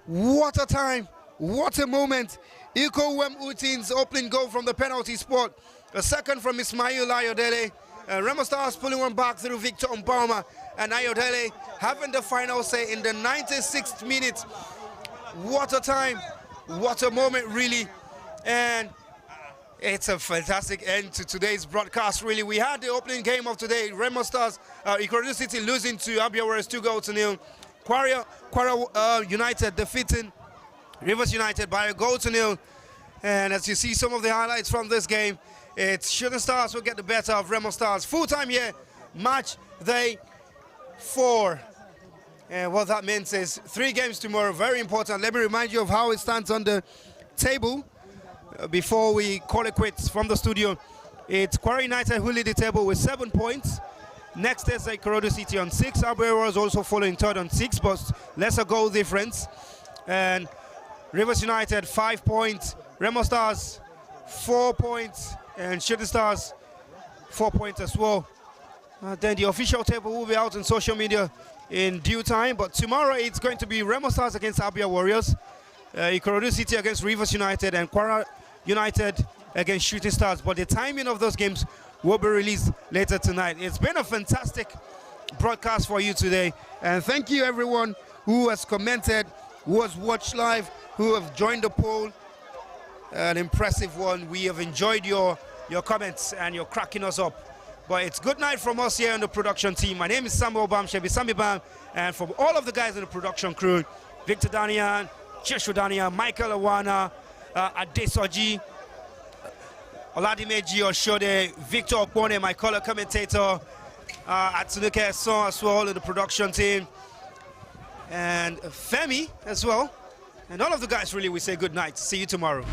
What a time, what a moment. Iko Wem Utin's opening goal from the penalty spot. A second from Ismail Ayodele. Remo Stars pulling one back through Victor Mbama. And Ayodele having the final say in the 96th minute. What a time. What a moment, really. And it's a fantastic end to today's broadcast, really. We had the opening game of today. Remo Stars, Ikorodu City losing to Abia Warriors 2-0. Kwara United defeating Rivers United by 1-0. And as you see some of the highlights from this game, it's Shooting Stars will get the better of Remo Stars. Full-time here, match day 4. And what that means is 3 games tomorrow, very important. Let me remind you of how it stands on the table before we call it quits from the studio. It's Kwara United who lead the table with 7 points. Next is Ikorodu City on 6. Abuja is also following third on 6, but lesser goal difference. And Rivers United 5 points. Remo Stars 4 points. And Shooting Stars 4 points as well. Then the official table will be out on social media in due time. But tomorrow it's going to be Remo Stars against Abia Warriors, Ikorodu City against Rivers United, and Kwara United against Shooting Stars. But the timing of those games will be released later tonight. It's been a fantastic broadcast for you today. And thank you everyone who has commented, who has watched live, who have joined the poll. An impressive one. We have enjoyed your comments and your cracking us up. But it's good night from us here on the production team. My name is Samuel Bam, Shebi Sami Bam, and from all of the guys in the production crew, Victor Danian, Cheshu Danian, Michael Awana, Adesoji, Oladimeji Oshode, Victor Okpone, my color commentator, Atsunuke Son as well in the production team, and Femi as well. And all of the guys, really, we say good night. See you tomorrow.